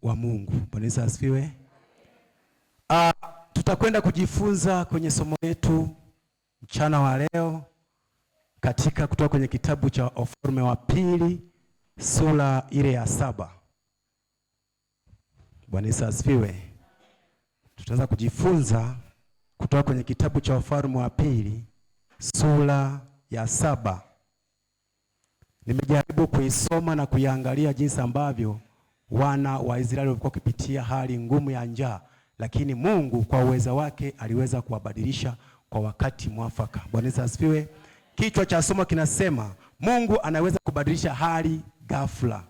wa Mungu. Bwana Yesu asifiwe. Tutakwenda kujifunza kwenye somo letu mchana wa leo katika kutoka kwenye kitabu cha Wafalme wa Pili sura ile ya 7. Bwana Yesu asifiwe. Tutaanza kujifunza kutoka kwenye kitabu cha Wafalme wa Pili sura ya 7. Nimejaribu kuisoma na kuiangalia jinsi ambavyo wana wa Israeli walikuwa wakipitia hali ngumu ya njaa, lakini Mungu kwa uweza wake aliweza kuwabadilisha kwa wakati mwafaka. Bwana Yesu asifiwe. Kichwa cha somo kinasema Mungu anaweza kubadilisha hali ghafla.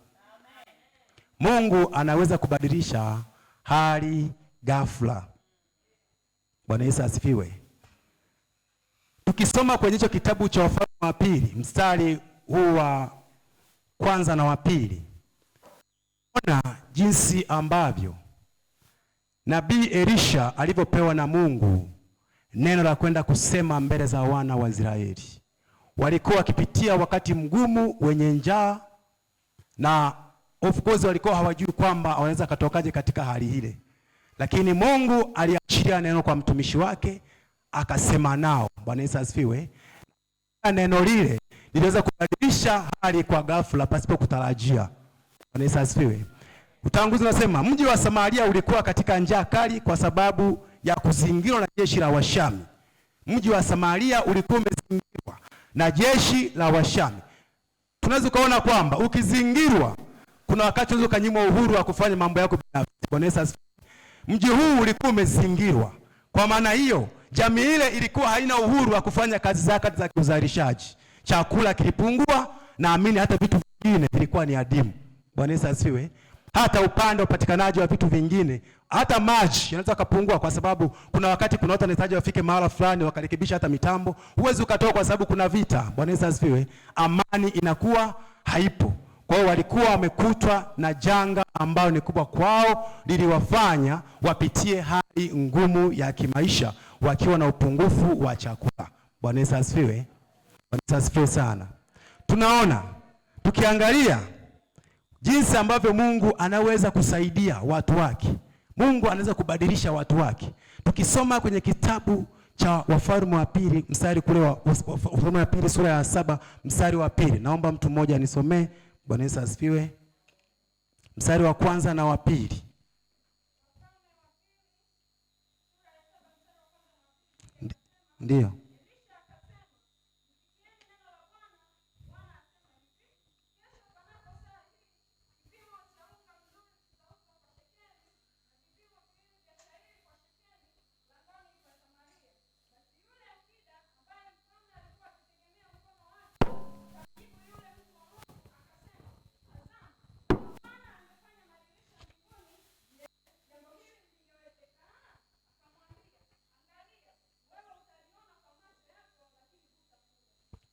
Mungu anaweza kubadilisha hali ghafla. Bwana Yesu asifiwe. Tukisoma kwenye hicho kitabu cha Wafalme wa Pili mstari huu wa kwanza na wa pili, ona jinsi ambavyo Nabii Elisha alivyopewa na Mungu neno la kwenda kusema mbele za wana wa Israeli. Walikuwa wakipitia wakati mgumu wenye njaa, na of course walikuwa hawajui kwamba wanaweza katokaje katika hali ile, lakini Mungu aliachilia neno kwa mtumishi wake akasema nao. Bwana Yesu asifiwe. Neno lile liliweza kubadilisha hali kwa ghafla pasipo kutarajia. Bwana Yesu asifiwe. Utangulizi unasema mji wa Samaria ulikuwa katika njaa kali kwa sababu ya kuzingirwa na jeshi la Washami. Mji wa Samaria ulikuwa umezingirwa na jeshi la Washami. Tunaweza kuona kwamba ukizingirwa kuna wakati unaweza kunyimwa uhuru wa kufanya mambo yako binafsi. Bwana Yesu asifiwe. Mji huu ulikuwa umezingirwa. Kwa maana hiyo, jamii ile ilikuwa haina uhuru wa kufanya kazi zake za uzalishaji. Chakula kilipungua, naamini hata vitu vingine vilikuwa ni adimu. Bwana Yesu asifiwe. Hata upande upatikanaji wa vitu vingine, hata maji yanaweza kupungua kwa sababu kuna wakati kuna watu wanahitaji wafike mahali fulani wakarekebisha hata mitambo. Huwezi ukatoka kwa sababu kuna vita. Bwana Yesu asifiwe. Amani inakuwa haipo. Kwa hiyo walikuwa wamekutwa na janga ambalo ni kubwa kwao, liliwafanya wapitie hali ngumu ya kimaisha wakiwa na upungufu wa chakula. Bwana Yesu asifiwe. Bwana Yesu asifiwe sana. Tunaona tukiangalia jinsi ambavyo Mungu anaweza kusaidia watu wake. Mungu anaweza kubadilisha watu wake. Tukisoma kwenye kitabu cha Wafalme wa Pili mstari kule wa Wafalme wa Pili sura ya 7 mstari wa pili. Naomba mtu mmoja anisomee. Bwana Yesu asifiwe. Mstari wa kwanza na wa pili. Ndio.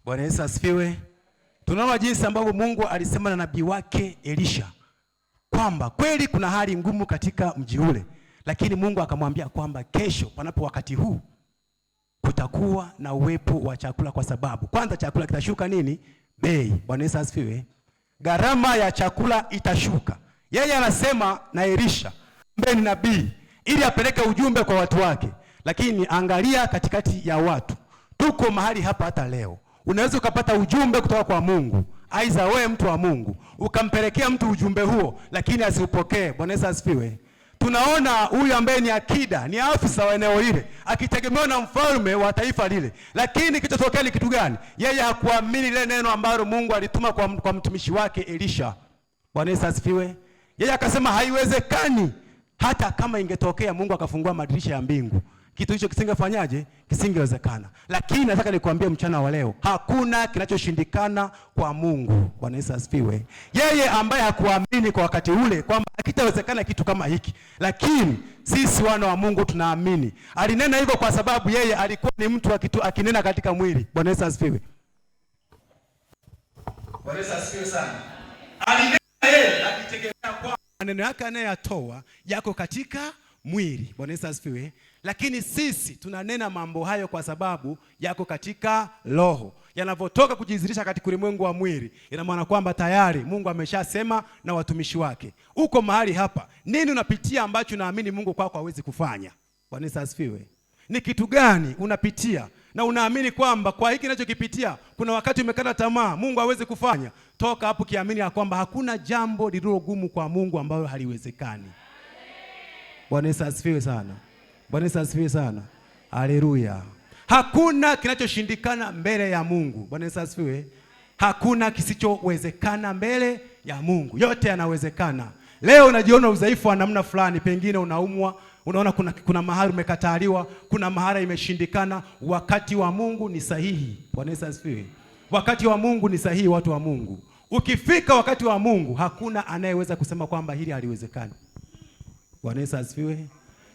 Bwana Yesu asifiwe. Tunaona jinsi ambavyo Mungu alisema na nabii wake Elisha kwamba kweli kuna hali ngumu katika mji ule, lakini Mungu akamwambia kwamba kesho panapo wakati huu kutakuwa na uwepo wa chakula, kwa sababu kwanza chakula kitashuka nini? Bei. Bwana Yesu asifiwe. Gharama ya chakula itashuka. Yeye anasema na Elisha ambaye ni nabii ili apeleke ujumbe kwa watu wake, lakini angalia katikati ya watu tuko mahali hapa hata leo. Unaweza ukapata ujumbe kutoka kwa Mungu, aidha wewe mtu wa Mungu ukampelekea mtu ujumbe huo lakini asiupokee. Bwana Yesu asifiwe. Tunaona huyu ambaye ni akida, ni afisa wa eneo lile, akitegemewa na mfalme wa taifa lile, lakini kitotokea ni kitu gani? Yeye hakuamini ile neno ambalo Mungu alituma kwa mtumishi wake Elisha. Bwana Yesu asifiwe. Yeye akasema haiwezekani. Hata kama ingetokea Mungu akafungua madirisha ya mbingu, kitu hicho kisingefanyaje? Kisingewezekana. Lakini nataka nikwambie mchana wa leo, hakuna kinachoshindikana kwa Mungu. Bwana Yesu asifiwe. Yeye ambaye hakuamini kwa wakati ule kwamba hakitawezekana kitu kama hiki, lakini sisi wana wa Mungu tunaamini. Alinena hivyo kwa sababu yeye alikuwa ni mtu akinena katika mwili. Bwana Yesu asifiwe. Bwana Yesu asifiwe sana. Alinena yeye akitegemea kwa maneno yake anayatoa yako katika mwili. Bwana Yesu asifiwe. Lakini sisi tunanena mambo hayo kwa sababu yako katika roho. Yanavyotoka kujidhihirisha katika ulimwengu wa mwili, ina maana kwamba tayari Mungu ameshasema na watumishi wake. Uko mahali hapa, nini unapitia ambacho naamini Mungu kwako hawezi kufanya? Bwana Yesu asifiwe. Ni kitu gani unapitia na unaamini kwamba kwa hiki ninachokipitia kuna wakati umekata tamaa, Mungu hawezi kufanya? Toka hapo kiamini ya kwamba hakuna jambo lililo gumu kwa Mungu ambalo haliwezekani. Bwana Yesu asifiwe sana. Bwana Yesu asifiwe sana. Haleluya. Hakuna kinachoshindikana mbele ya Mungu. Bwana Yesu asifiwe. Hakuna kisichowezekana mbele ya Mungu. Yote yanawezekana. Leo unajiona udhaifu wa namna fulani, pengine unaumwa, unaona kuna mahali umekataliwa, kuna mahali imeshindikana. Wakati wa Mungu ni sahihi. Bwana Yesu asifiwe. Wakati wa Mungu ni sahihi, watu wa Mungu. Ukifika wakati wa Mungu, hakuna anayeweza kusema kwamba hili haliwezekani. Bwana Yesu asifiwe.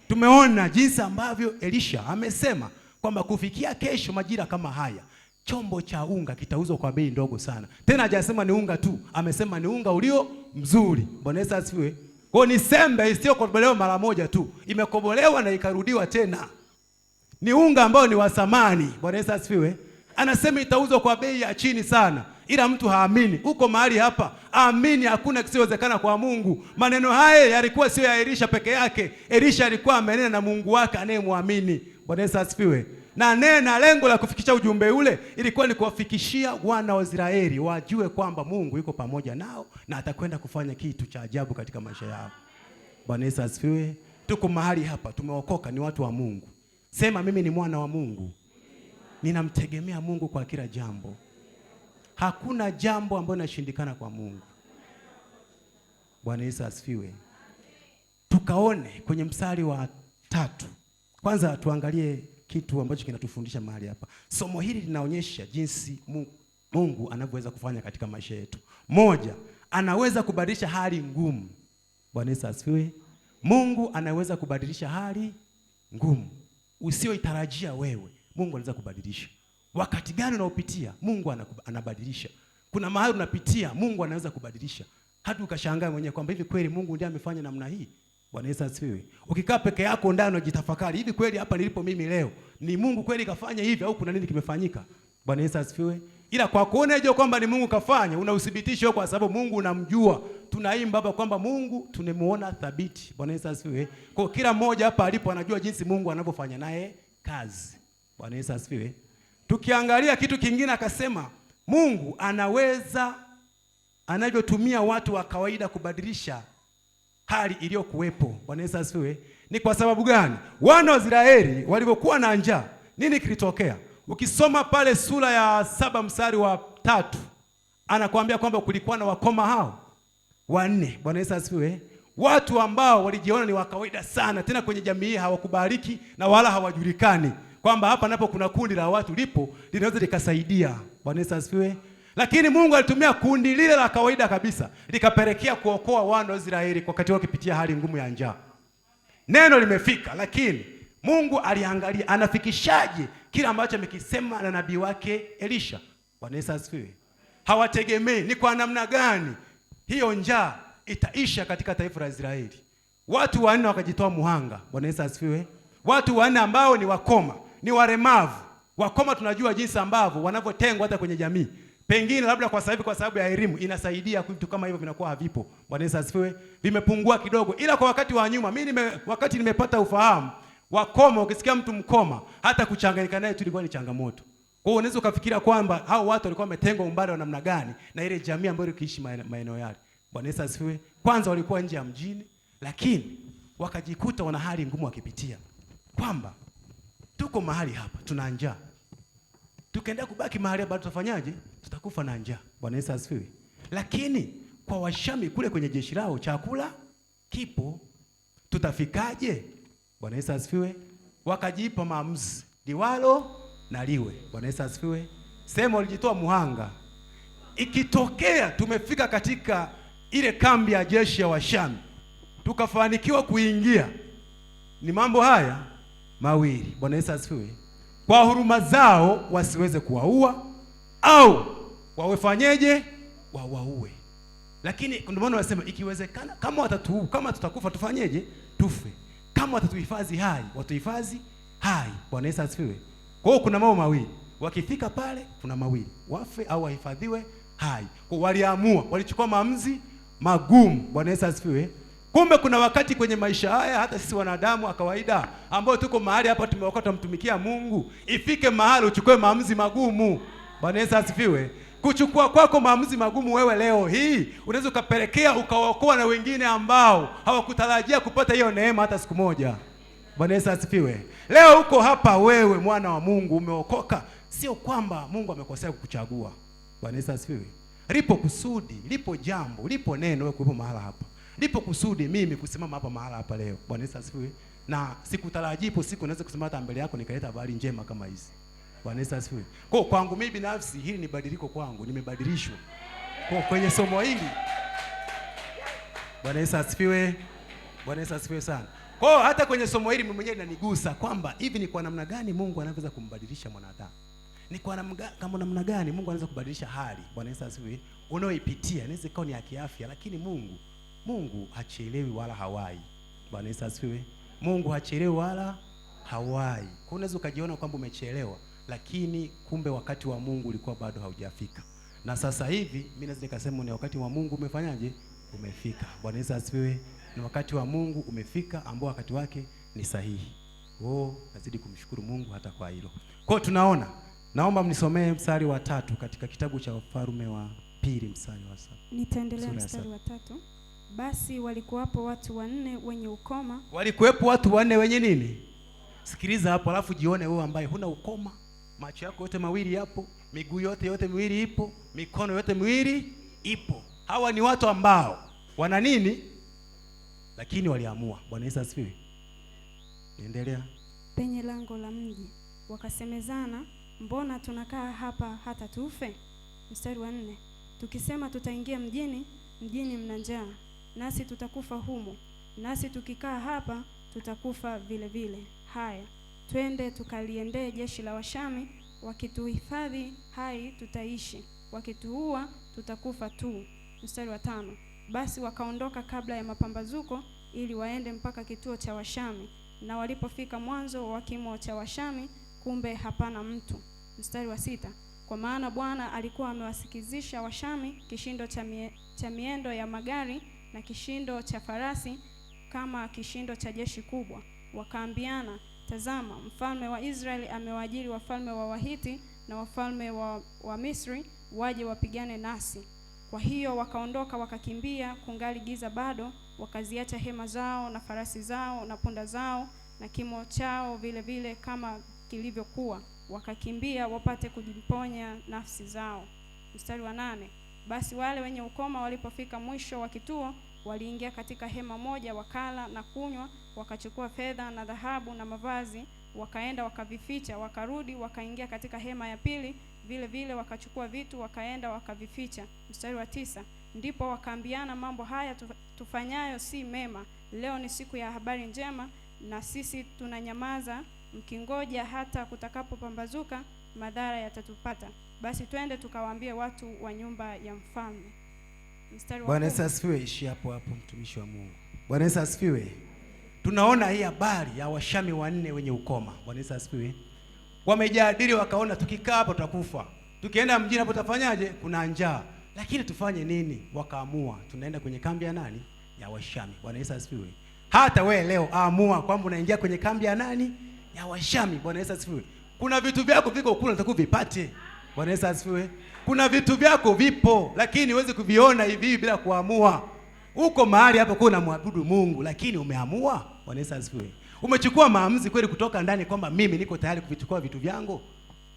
Tumeona jinsi ambavyo Elisha amesema kwamba kufikia kesho majira kama haya chombo cha unga kitauzwa kwa bei ndogo sana. Tena hajasema ni unga tu, amesema ni unga ulio mzuri. Bwana Yesu asifiwe. Kwa ni sembe isiyokobolewa mara moja tu, imekobolewa na ikarudiwa tena. Ni unga ambao ni wa thamani. Bwana Yesu asifiwe. Anasema itauzwa kwa bei ya chini sana, ila mtu haamini. Uko mahali hapa, amini, hakuna kisichowezekana kwa Mungu. Maneno haya yalikuwa sio ya Elisha peke yake. Elisha alikuwa amenena na Mungu wake anayemwamini. Bwana Yesu asifiwe. Na lengo la kufikisha ujumbe ule ilikuwa ni kuwafikishia wana wa Israeli wajue kwamba Mungu yuko pamoja nao na atakwenda kufanya kitu cha ajabu katika maisha yao. Bwana Yesu asifiwe. Tuko mahali hapa, tumeokoka, ni watu wa Mungu. Sema mimi ni mwana wa Mungu. Ninamtegemea Mungu kwa kila jambo. Hakuna jambo ambalo linashindikana kwa Mungu. Bwana Yesu asifiwe. Tukaone kwenye mstari wa 3. Kwanza tuangalie kitu ambacho kinatufundisha mahali hapa. Somo hili linaonyesha jinsi Mungu anavyoweza kufanya katika maisha yetu. Moja, anaweza kubadilisha hali ngumu. Bwana Yesu asifiwe. Mungu anaweza kubadilisha hali ngumu usioitarajia wewe. Mungu anaweza kubadilisha. Wakati gani unaopitia, Mungu anabadilisha. Kuna mahali unapitia, Mungu anaweza kubadilisha. Hadi ukashangaa mwenyewe kwamba hivi kweli Mungu ndiye amefanya namna hii. Bwana Yesu asifiwe. Ukikaa peke yako ndani unajitafakari, hivi kweli hapa nilipo mimi leo ni Mungu kweli kafanya hivi au kuna nini kimefanyika? Bwana Yesu asifiwe. Ila kwa kuona hiyo kwamba ni Mungu kafanya, una uthibitisho kwa sababu Mungu unamjua. Tunaimba hapa kwamba Mungu tunemuona thabiti. Bwana Yesu asifiwe. Kwa kila mmoja hapa alipo anajua jinsi Mungu anavyofanya naye kazi. Bwana Yesu asifiwe. Tukiangalia kitu kingine akasema Mungu anaweza anavyotumia watu wa kawaida kubadilisha hali iliyokuwepo. Bwana Yesu asifiwe. Ni kwa sababu gani? Wana wa Israeli walipokuwa na njaa, nini kilitokea? Ukisoma pale sura ya 7 mstari wa 3, anakuambia kwamba kulikuwa na wakoma hao 4. Bwana Yesu asifiwe. Watu ambao walijiona ni wa kawaida sana, tena kwenye jamii hii hawakubariki na wala hawajulikani kwamba hapa napo kuna kundi la watu lipo linaweza likasaidia. Bwana Yesu asifiwe. Lakini Mungu alitumia kundi lile la kawaida kabisa likapelekea kuokoa wana wa Israeli kwa wakati wakipitia hali ngumu ya njaa. Neno limefika, lakini Mungu aliangalia anafikishaje kila ambacho amekisema na nabii wake Elisha. Bwana Yesu asifiwe. Hawategemei ni kwa namna gani hiyo njaa itaisha katika taifa la Israeli. Watu 4 wakajitoa muhanga. Bwana Yesu asifiwe. Watu 4 ambao ni wakoma, ni walemavu. Wakoma tunajua jinsi ambavyo wanavyotengwa hata kwenye jamii. Pengine labda kwa sababu ya elimu inasaidia vitu kama hivyo vinakuwa havipo. Bwana Yesu asifiwe. Vimepungua kidogo. Ila kwa wakati wa nyuma wakati nimepata ufahamu, wakoma, ukisikia mtu mkoma, hata kuchanganyika naye tu ilikuwa ni changamoto. Kwa hiyo unaweza ukafikiria kwamba hao watu walikuwa wametengwa umbali wa namna gani na ile jamii ambayo ikiishi maeneo yale. Bwana Yesu asifiwe. Kwanza walikuwa nje ya mjini, lakini wakajikuta wana hali ngumu wakipitia. Kwamba tuko mahali hapa tuna njaa. Tukaendelea kubaki mahali hapa tutafanyaje? Tutakufa na njaa. Bwana Yesu asifiwe. Lakini kwa Washami kule kwenye jeshi lao chakula kipo. Tutafikaje? Bwana Yesu asifiwe. Wakajipa maamuzi, liwalo na liwe. Bwana Yesu asifiwe. Sema walijitoa muhanga. Ikitokea tumefika katika ile kambi ya jeshi ya Washami, tukafanikiwa kuingia, ni mambo haya mawili. Bwana Yesu asifiwe. Kwa huruma zao wasiweze kuwaua au wawefanyeje? Wawaue. Lakini ndio maana wanasema ikiwezekana kama watatuua, kama tutakufa tufanyeje? Tufe. kama watatuhifadhi hai, watuhifadhi hai. Bwana Yesu asifiwe. Kwa hiyo kuna mambo mawili, wakifika pale kuna mawili, wafe au wahifadhiwe hai. Kwa waliamua, walichukua maamuzi magumu. Bwana Yesu asifiwe. Kumbe kuna wakati kwenye maisha haya, hata sisi wanadamu wa kawaida ambao tuko mahali hapa tumeokota mtumikia Mungu, ifike mahali uchukue maamuzi magumu. Bwana Yesu asifiwe. Kuchukua kwako maamuzi magumu wewe leo hii unaweza ukapelekea ukawaokoa na wengine ambao hawakutarajia kupata hiyo neema hata siku moja. Bwana Yesu asifiwe. Leo uko hapa wewe mwana wa Mungu umeokoka, sio kwamba Mungu amekosea kukuchagua. Bwana Yesu asifiwe. Lipo kusudi, lipo jambo, lipo neno wewe kuwepo mahali hapa. Lipo kusudi mimi kusimama hapa mahali hapa leo. Bwana Yesu asifiwe. Na sikutarajia ipo siku naweza kusimama hata mbele yako nikaleta habari njema kama hizi. Bwana Yesu asifiwe. Kwa kwangu mimi binafsi hili ni badiliko kwangu, nimebadilishwa. Kwa kwenye somo hili. Bwana Yesu asifiwe. Bwana Yesu asifiwe sana. Kwa hata kwenye somo hili mimi mwenyewe linanigusa kwamba hivi ni kwa namna gani Mungu anaweza kumbadilisha mwanadamu. Ni kwa namna gani Mungu anaweza kubadilisha hali. Bwana Yesu asifiwe. Unaoipitia inaweza ikawa ni ya kiafya, lakini Mungu hachelewi wala hawai. Bwana Yesu asifiwe. Mungu hachelewi wala hawai. Kwa unaweza ukajiona kwamba umechelewa, lakini kumbe wakati wa Mungu ulikuwa bado haujafika. Na sasa hivi mimi naweza nikasema ni wakati wa Mungu umefanyaje? Umefika. Bwana Yesu asifiwe. Ni wakati wa Mungu umefika ambao wakati wake ni sahihi. Nazidi kumshukuru Mungu hata kwa hilo. Kwa tunaona, naomba mnisomee mstari wa 3 katika kitabu cha Wafalme wa pili mstari wa 7. Nitaendelea mstari wa 3. Basi walikuwapo watu 4 wenye ukoma. Walikuwepo watu 4 wenye nini? Sikiliza hapo alafu jione wewe ambaye huna ukoma. Macho yako yote mawili yapo, miguu yote miwili ipo, mikono yote miwili ipo. Hawa ni watu ambao wana nini? Lakini waliamua. Bwana Yesu asifiwe. Endelea. Penye lango la mji wakasemezana, mbona tunakaa hapa hata tufe? Mstari wa 4. Tukisema tutaingia mjini mna njaa, nasi tutakufa humo, nasi tukikaa hapa tutakufa vile vile. Haya, twende tukaliendee jeshi la Washami, wakituhifadhi hai tutaishi, wakituua tutakufa tu. Mstari wa 5. Basi wakaondoka kabla ya mapambazuko ili waende mpaka kituo cha Washami, na walipofika mwanzo wa kimo cha Washami, kumbe hapana mtu. Mstari wa 6. Kwa maana Bwana alikuwa amewasikizisha Washami kishindo cha miendo ya magari na kishindo cha farasi kama kishindo cha jeshi kubwa. Wakaambiana, tazama, mfalme wa Israeli amewaajiri wafalme wa Wahiti na wafalme wa Misri waje wapigane nasi. Kwa hiyo wakaondoka wakakimbia kungali giza bado, wakaziacha hema zao na farasi zao na punda zao na kimo chao vile vile kama kilivyokuwa, wakakimbia wapate kujiponya nafsi zao. Mstari wa 8. Basi wale wenye ukoma walipofika mwisho wa kituo, waliingia katika hema moja, wakala na kunywa, wakachukua fedha na dhahabu na mavazi, wakaenda wakavificha. Wakarudi wakaingia katika hema ya pili, vile vile wakachukua vitu wakaenda wakavificha. Mstari wa 9. Ndipo wakaambiana, mambo haya tufanyayo si mema. Leo ni siku ya habari njema, na sisi tunanyamaza mkingoja hata kutakapopambazuka, madhara yatatupata. Basi twende tukawaambie watu wa nyumba ya mfalme. Bwana Yesu asifiwe. Ishi hapo mtumishi wa Mungu. Bwana Yesu asifiwe. Tunaona hii habari ya Washami 4 wenye ukoma. Bwana Yesu asifiwe. Wamejadili wakaona tukikaa hapa tutakufa. Tukienda mjini hapo tutafanyaje? Kuna njaa. Lakini tufanye nini? Wakaamua tunaenda kwenye kambi ya nani? Ya Washami. Bwana Yesu asifiwe. Hata we leo amua kwamba unaingia kwenye kambi ya nani? Ya Washami. Bwana Yesu asifiwe. Kuna vitu vyako viko kule unataka kuvipate. Bwana Yesu asifiwe. Kuna vitu vyako vipo lakini huwezi kuviona hivi bila kuamua. Uko mahali hapo kwa unamwabudu Mungu lakini umeamua. Bwana Yesu asifiwe. Umechukua maamuzi kweli kutoka ndani kwamba mimi niko tayari kuvichukua vitu vyangu.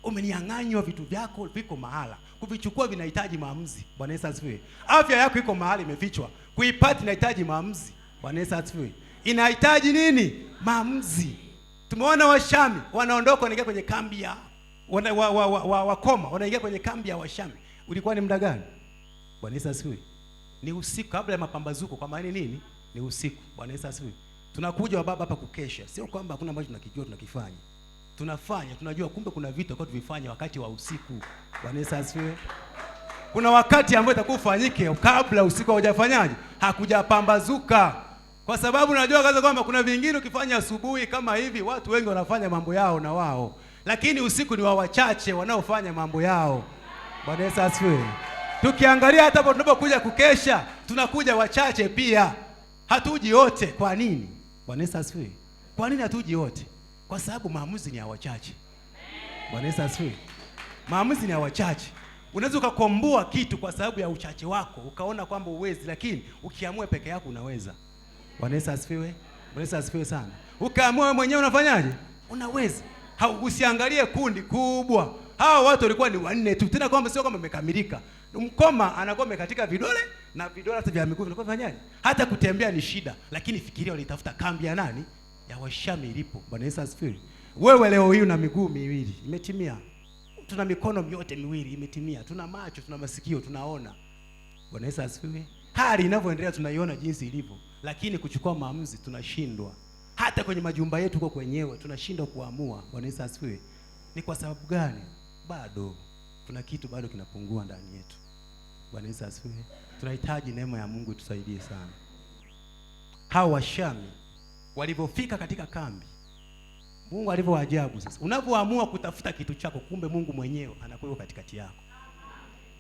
Umenianganywa vitu vyako viko mahala. Kuvichukua vinahitaji maamuzi. Bwana Yesu asifiwe. Afya yako iko mahali imefichwa. Kuipata inahitaji maamuzi. Bwana Yesu asifiwe. Inahitaji nini? Maamuzi. Tumeona Washami wanaondoka wanaingia kwenye kambi ya wakoma, wanaingia kwenye kambi ya Washami. Ulikuwa ni muda gani? Bwana Yesu asifiwe. Ni usiku kabla ya mapambazuko. Kwa maana nini? Ni usiku. Bwana Yesu asifiwe. Tunakuja wababa hapa kukesha. Sio kwamba hakuna ambacho tunakijua tunakifanya. Tunafanya, tunajua kumbe kuna vitu ambavyo tuvifanya wakati wa usiku. Bwana Yesu asifiwe. Kuna wakati ambao itakuwa ufanyike kabla usiku haujafanyaje? Hakujapambazuka. Kwa sababu najua kaza kwamba kuna vingine ukifanya asubuhi kama hivi, watu wengi wanafanya mambo yao na wao, lakini usiku ni wa wachache wanaofanya mambo yao. Bwana Yesu asifiwe. Tukiangalia hata hapo tunapokuja kukesha, tunakuja wachache pia. Hatuji wote. Kwa nini? Bwana Yesu asifiwe. Kwa nini hatuji wote? Kwa sababu maamuzi ni ya wachache. Bwana Yesu asifiwe. Maamuzi ni ya wachache. Unaweza ukakomboa kitu kwa sababu ya uchache wako, ukaona kwamba uwezi, lakini ukiamua peke yako unaweza. Bwana Yesu asifiwe. Bwana Yesu asifiwe sana. Ukaamua mwenyewe unafanyaje? Unaweza. Usiangalie kundi kubwa. Hao watu walikuwa ni 4 tu. Tena kwamba sio kama wamekamilika. Mkoma anakuwa amekatika vidole na vidole hata vya miguu vinakuwa fanyaje? Hata kutembea ni shida, lakini fikiria walitafuta kambi ya nani? Ya Washami ilipo. Bwana Yesu asifiwe. Wewe leo hii una miguu miwili, imetimia. Tuna mikono yote miwili, imetimia. Tuna macho, tuna masikio, tunaona. Bwana Yesu asifiwe. Hali inavyoendelea tunaiona jinsi ilivyo, lakini kuchukua maamuzi tunashindwa. Hata kwenye majumba yetu huko kwenyewe tunashindwa kuamua. Bwana Yesu asifiwe. Ni kwa sababu gani? Bado kuna kitu bado kinapungua ndani yetu. Bwana Yesu asifiwe. Tunahitaji neema ya Mungu tusaidie sana. Hao Washami walipofika katika kambi, Mungu alivyowaajabu sasa. Unapoamua kutafuta kitu chako, kumbe Mungu mwenyewe anakuwa katikati yako.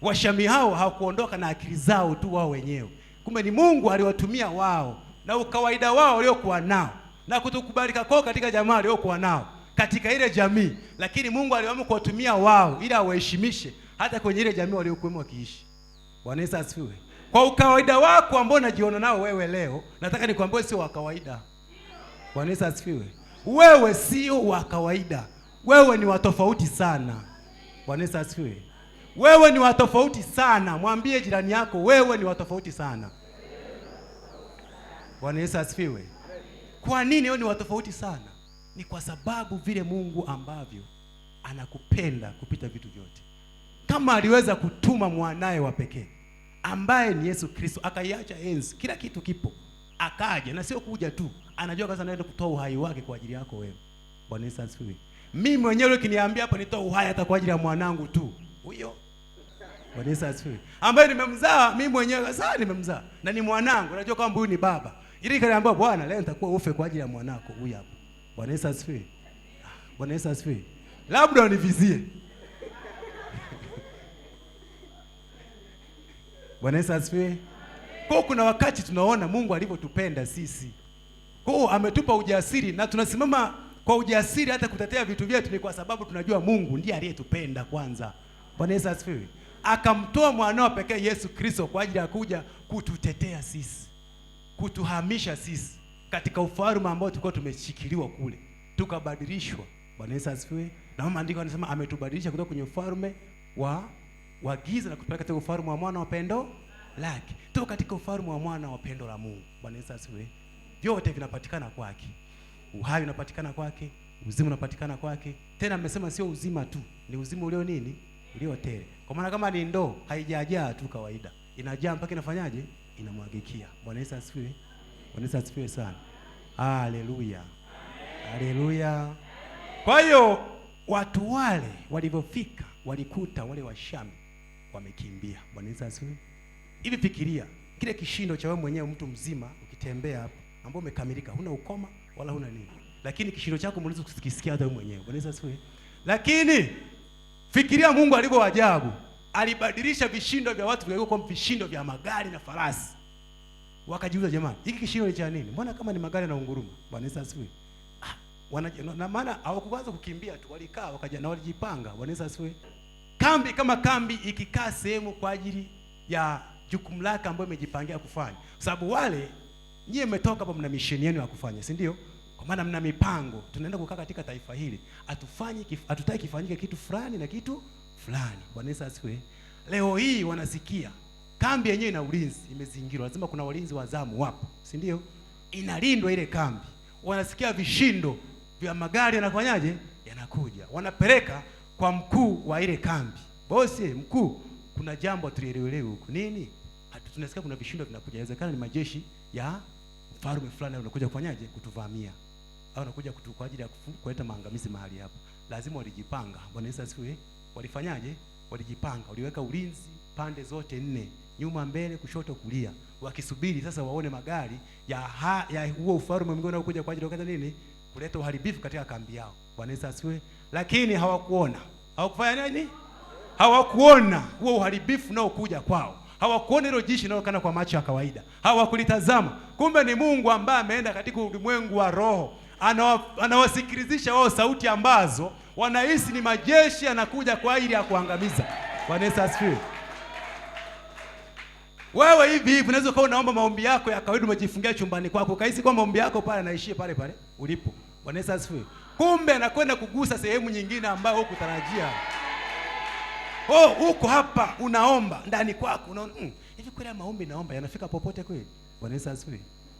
Washami hao hawakuondoka na akili zao tu wao wenyewe. Kumbe ni Mungu aliwatumia wao na ukawaida wao waliokuwa nao na kutokubalika kwao katika jamaa waliokuwa nao katika ile jamii, lakini Mungu aliamua kuwatumia wao ili awaheshimishe hata kwenye ile jamii waliokuwa wakiishi. Bwana Yesu asifiwe. Kwa ukawaida wako ambao unajiona nao wewe leo, nataka nikwambie sio wa kawaida. Bwana Yesu asifiwe. Wewe sio wa kawaida. Wewe ni wa tofauti sana. Bwana Yesu asifiwe. Wewe ni wa tofauti sana. Mwambie jirani yako wewe ni wa tofauti sana. Bwana Yesu asifiwe. Kwa nini wewe ni wa tofauti sana? Ni kwa sababu vile Mungu ambavyo anakupenda kupita vitu vyote. Kama aliweza kutuma mwanae wa pekee ambaye ni Yesu Kristo, akaiacha enzi, kila kitu kipo, akaja, na sio kuja tu, anajua kaza anaenda kutoa uhai wake kwa ajili yako wewe. Bwana Yesu asifiwe. Mimi mwenyewe ukiniambia hapa nitoa uhai hata kwa ajili ya mwanangu tu, huyo Bwana Yesu asifiwe, ambaye nimemzaa mimi mwenyewe, sasa nimemzaa na ni mwanangu, najua kwamba huyu ni baba, ili kaniambia Bwana leo nitakuwa ufe kwa ajili ya mwanako huyu hapa. Bwana Yesu asifiwe. Bwana Yesu asifiwe. Labda univizie. Bwana Yesu asifiwe. Kwa kuna wakati tunaona Mungu alivyotupenda sisi. Kwa ametupa ujasiri na tunasimama kwa ujasiri hata kutetea vitu vyetu, ni kwa sababu tunajua Mungu ndiye aliyetupenda kwanza. Bwana Yesu asifiwe. Akamtoa mwanao pekee Yesu Kristo kwa ajili ya kuja kututetea sisi, kutuhamisha sisi katika ufalme ambao tulikuwa tumeshikiliwa kule, tukabadilishwa. Bwana Yesu asifiwe. Na maandiko yanasema ametubadilisha kutoka kwenye ufalme wa giza na kutupeleka katika ufalme wa mwana wa pendo lake. Tuko katika ufalme wa mwana wa pendo la Mungu. Bwana Yesu asifiwe. Vyote vinapatikana kwake. Uhai unapatikana kwake, uzima unapatikana kwake. Tena amesema sio uzima tu, ni uzima ulio nini? Ulio tele. Kwa maana kama ni ndoo haijajaa tu kawaida, inajaa mpaka inafanyaje? Inamwagikia. Bwana Yesu asifiwe. Bwana Yesu asifiwe sana. Haleluya. Haleluya. Kwa hiyo watu wale walivyofika walikuta wale Washami wamekimbia. Bwana Yesu asifiwe. Hivi fikiria kile kishindo cha wewe mwenyewe mtu mzima ukitembea hapo ambao umekamilika, huna ukoma wala huna nini, lakini kishindo chako mlizo kusikisikia hata wewe mwenyewe. Bwana Yesu asifiwe. Lakini fikiria Mungu alivyo ajabu, alibadilisha vishindo vya watu vilivyokuwa vishindo vya magari na farasi. Wakajiuliza, jamani, hiki kishindo ni cha nini? Mbona kama ni magari na unguruma? Bwana Yesu asifiwe. Na maana hawakuanza kukimbia tu, walikaa wakaja na walijipanga. Bwana Yesu asifiwe. Kambi kama kambi ikikaa sehemu kwa ajili ya jukumu lake ambayo imejipangia kufanya. Sababu wale nyie mmetoka hapa mna mission yenu ya kufanya, si ndio? Kwa maana mna mipango. Tunaenda kukaa katika taifa hili. Hatutaki kifanyike kitu fulani na kitu fulani. Bwana Yesu asifiwe. Leo hii wanasikia kambi yenyewe ina ulinzi, imezingirwa. Lazima kuna walinzi wa zamu wapo, si ndio? Inalindwa ile kambi. Wanasikia vishindo vya magari yanafanyaje? Yanakuja. Wanapeleka kwa mkuu wa ile kambi. Bosi, mkuu, kuna jambo tulielewe huko. Nini? Tunasikia kuna vishindo vinakuja. Inawezekana ni majeshi ya ufalme fulani wanakuja kufanyaje? Kutuvamia. Au wanakuja kwa ajili ya kuleta maangamizi mahali hapa. Lazima walijipanga. Bwana Yesu asifiwe. Walifanyaje? Walijipanga. Waliweka ulinzi pande zote 4 nyuma, mbele, kushoto, kulia, wakisubiri sasa waone magari ya huo ufalme mwingine unaokuja kwa ajili ya kufanya nini? Kuleta uharibifu katika kambi yao. Bwana Yesu asifiwe. Lakini hawakuona. Hawakufanya nini? Hawakuona huo uharibifu unaokuja kwao. Hawakuona hilo jeshi linaloonekana kwa macho ya kawaida. Hawakulitazama. Kumbe ni Mungu ambaye ameenda katika ulimwengu wa roho. Anawasikilizisha wao sauti ambazo wanahisi ni majeshi yanakuja kwa ajili ya kuangamiza. Bwana Yesu asifiwe. Wewe hivi unaweza kuwa unaomba maombi yako ya kawaida, umejifungia chumbani kwako, ukahisi kwamba maombi yako pale yanaishia pale pale ulipo. Bwana Yesu asifiwe. Kumbe anakwenda kugusa sehemu nyingine ambayo hukutarajia. Uko hapa unaomba ndani kwako, unaona hivi kweli maombi naomba yanafika popote kweli? Bwana Yesu asifiwe.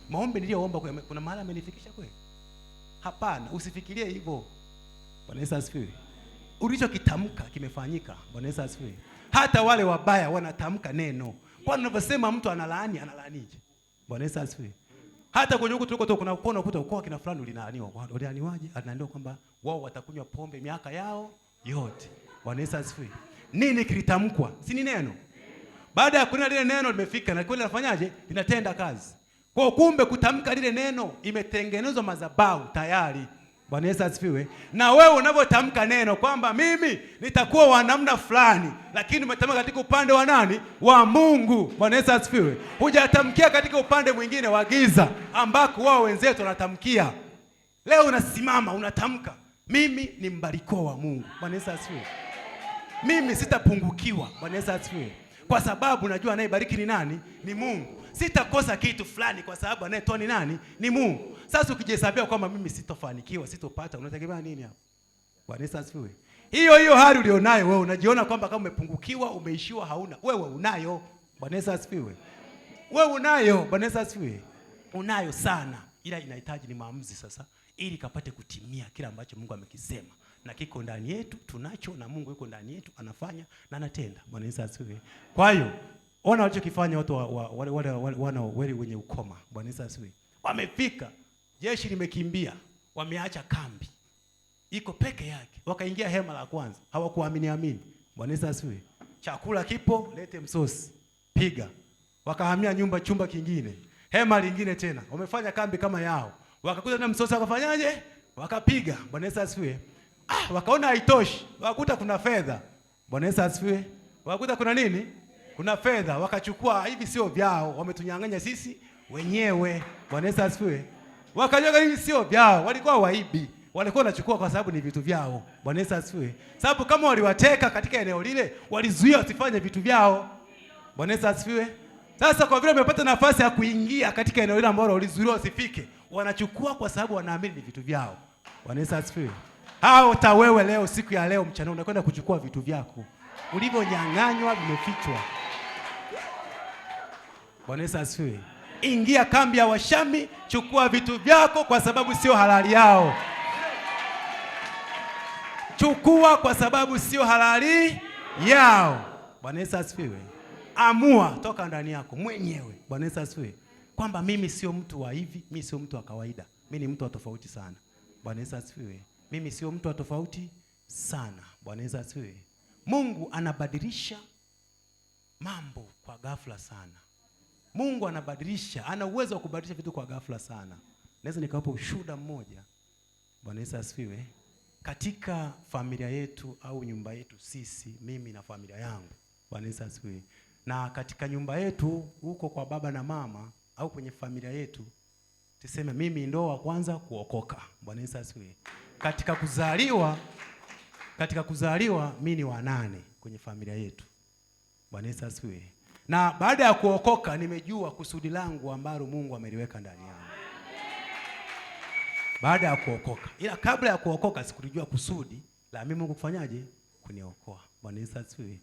Maombi niliyoomba kuna mahali amenifikisha kweli? Hapana, usifikirie hivyo. Bwana Yesu asifiwe. Ulichokitamka kimefanyika. Bwana Yesu asifiwe. Hata wale wabaya wanatamka neno. Kwa unavyosema mtu analaanije? Bwana Yesu asifiwe. Hata kwenye huko tulikotoka kuna kuona ukuta ukoo kina fulani ulinaaniwa. Ulianiwaje? Anaambiwa kwamba wao watakunywa pombe miaka yao yote. Bwana Yesu asifiwe. Nini kilitamkwa? Si ni neno. Baada ya kunena lile neno limefika na kweli linafanyaje? Linatenda kazi. Kwa kumbe kutamka lile neno imetengenezwa madhabahu tayari. Bwana Yesu asifiwe. Na wewe unavyotamka neno kwamba mimi nitakuwa wa namna fulani, lakini umetamka katika upande wa nani? Wa Mungu. Bwana Yesu asifiwe. Hujatamkia katika upande mwingine wa giza ambako wao wenzetu wanatamkia. Leo unasimama unatamka, mimi ni mbarikiwa wa Mungu. Bwana Yesu asifiwe. Mimi sitapungukiwa. Bwana Yesu asifiwe. Kwa sababu najua anayebariki ni nani? Ni Mungu. Sitakosa kitu fulani kwa sababu anayetoa ni nani? Ni Mungu. Sasa ukijihesabia kwamba mimi sitofanikiwa, sitopata, unategemea nini hapo? Bwana Yesu asifiwe. Hiyo hali ulionayo wewe unajiona kwamba kama umepungukiwa, umeishiwa, hauna. Wewe unayo. Bwana Yesu asifiwe. Wewe unayo. Bwana Yesu asifiwe. Unayo sana. Ila inahitaji ni maamuzi sasa ili kapate kutimia kila ambacho Mungu amekisema. Na kiko ndani yetu, tunacho, na Mungu yuko ndani yetu, anafanya na anatenda. Bwana Yesu asifiwe. Kwa hiyo ona walichokifanya watu wale wenye ukoma. Bwana Yesu asifiwe. Wamefika, jeshi limekimbia, wameacha kambi iko peke yake, wakaingia hema la kwanza, hawakuamini. Bwana Yesu asifiwe. Chakula kipo, lete msosi, piga. Wakahamia chumba kingine, hema lingine tena, wamefanya kambi kama yao, wakakuta na msosi, wakafanyaje? Wakapiga. Bwana Yesu asifiwe. Wakaona haitoshi, wakakuta kuna fedha. Bwana Yesu asifiwe. Wakakuta kuna nini? Kuna fedha. Wakachukua, hivi sio vyao, wametunyang'anya sisi wenyewe. Bwana Yesu asifiwe. Wakajua hivi sio vyao, walikuwa waibi. Walikuwa wanachukua kwa sababu ni vitu vyao. Bwana Yesu asifiwe. Sababu kama waliwateka katika eneo lile, walizuia wasifanye vitu vyao. Bwana Yesu asifiwe. Sasa kwa vile wamepata nafasi ya kuingia katika eneo lile ambalo walizuia wasifike, wanachukua kwa sababu wanaamini ni vitu vyao. Bwana Yesu asifiwe. Hata wewe leo, siku ya leo mchana, unakwenda kuchukua vitu vyako ulivyonyang'anywa, vimefichwa. Bwana Yesu asifiwe. Ingia kambi ya Washami, chukua vitu vyako kwa sababu sio halali yao. Chukua kwa sababu sio halali yao. Bwana Yesu asifiwe. Amua toka ndani yako mwenyewe. Bwana Yesu asifiwe. Kwamba mimi sio mtu wa hivi, mimi sio mtu wa kawaida. Mimi ni mtu wa tofauti sana. Bwana Yesu asifiwe. Mimi sio mtu wa tofauti sana. Bwana Yesu asifiwe. Mungu anabadilisha mambo kwa ghafla sana. Mungu anabadilisha, ana uwezo wa kubadilisha vitu kwa ghafla sana. Naweza nikawapa ushuhuda mmoja. Bwana Yesu asifiwe. Katika familia yetu au nyumba yetu sisi, mimi na familia yangu. Bwana Yesu asifiwe. Na katika nyumba yetu huko kwa baba na mama au kwenye familia yetu, tuseme mimi ndo wa kwanza kuokoka. Bwana Yesu asifiwe. Katika kuzaliwa mimi ni wa 8 kwenye familia yetu. Bwana Yesu asifiwe. Na baada ya kuokoka nimejua kusudi langu ambalo Mungu ameliweka ndani yangu. Baada ya kuokoka. Ila kabla ya kuokoka sikujua kusudi la mimi Mungu kufanyaje? Kuniokoa. Bwana Yesu asifiwe.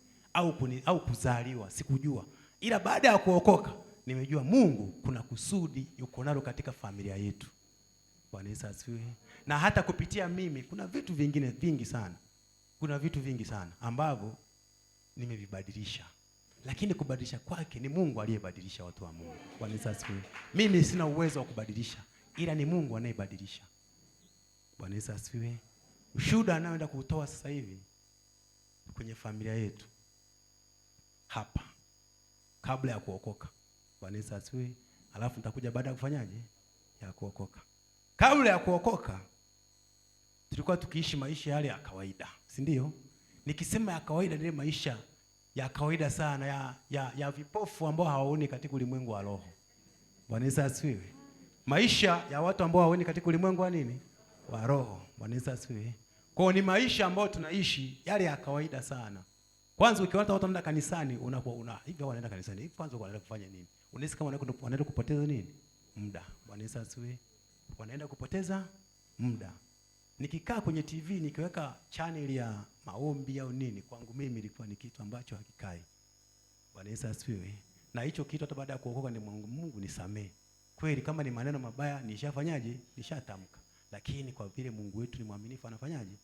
Au kuzaliwa sikujua. Ila baada ya kuokoka nimejua Mungu kuna kusudi yuko nalo katika familia yetu. Bwana Yesu asifiwe. Na hata kupitia mimi kuna vitu vingine vingi sana. Kuna vitu vingi sana ambavyo nimevibadilisha. Lakini kubadilisha kwake ni Mungu aliyebadilisha watu wa Mungu. Bwana Yesu asifiwe. Mimi sina uwezo wa kubadilisha, ila ni Mungu anayebadilisha. Bwana Yesu asifiwe. Ushuhuda anaoenda kuutoa sasa hivi kwenye familia yetu hapa. kabla ya kuokoka. Bwana Yesu asifiwe. Alafu nitakuja baada ya kufanyaje? Ya kuokoka. Kabla ya kuokoka tulikuwa tukiishi maisha yale ya kawaida, si ndio? Nikisema ya kawaida ni maisha ya kawaida sana ya vipofu ambao hawaoni katika ulimwengu wa roho. Bwana Yesu asifiwe. Maisha ya watu ambao hawaoni katika ulimwengu wa nini? Wa roho. Bwana Yesu asifiwe. Kwa ni maisha ambayo tunaishi yale ya kawaida sana. Kwanza ukiona watu wanaenda kanisani unakuwa hivi wanaenda kanisani. Hivi kwanza wanaenda kufanya nini? Unahisi kama wanaenda kupoteza nini? Muda. Bwana Yesu asifiwe. Wanaenda kupoteza muda. Nikikaa kwenye TV nikiweka channel ya maombi au nini, kwangu mimi ilikuwa ni kitu ambacho hakikai. Bwana Yesu asifiwe. Na hicho kitu hata baada ya kuokoka ni Mungu nisamee. Kweli kama ni maneno mabaya nishafanyaje? Nishatamka. Lakini kwa vile Mungu wetu ni mwaminifu anafanyaje?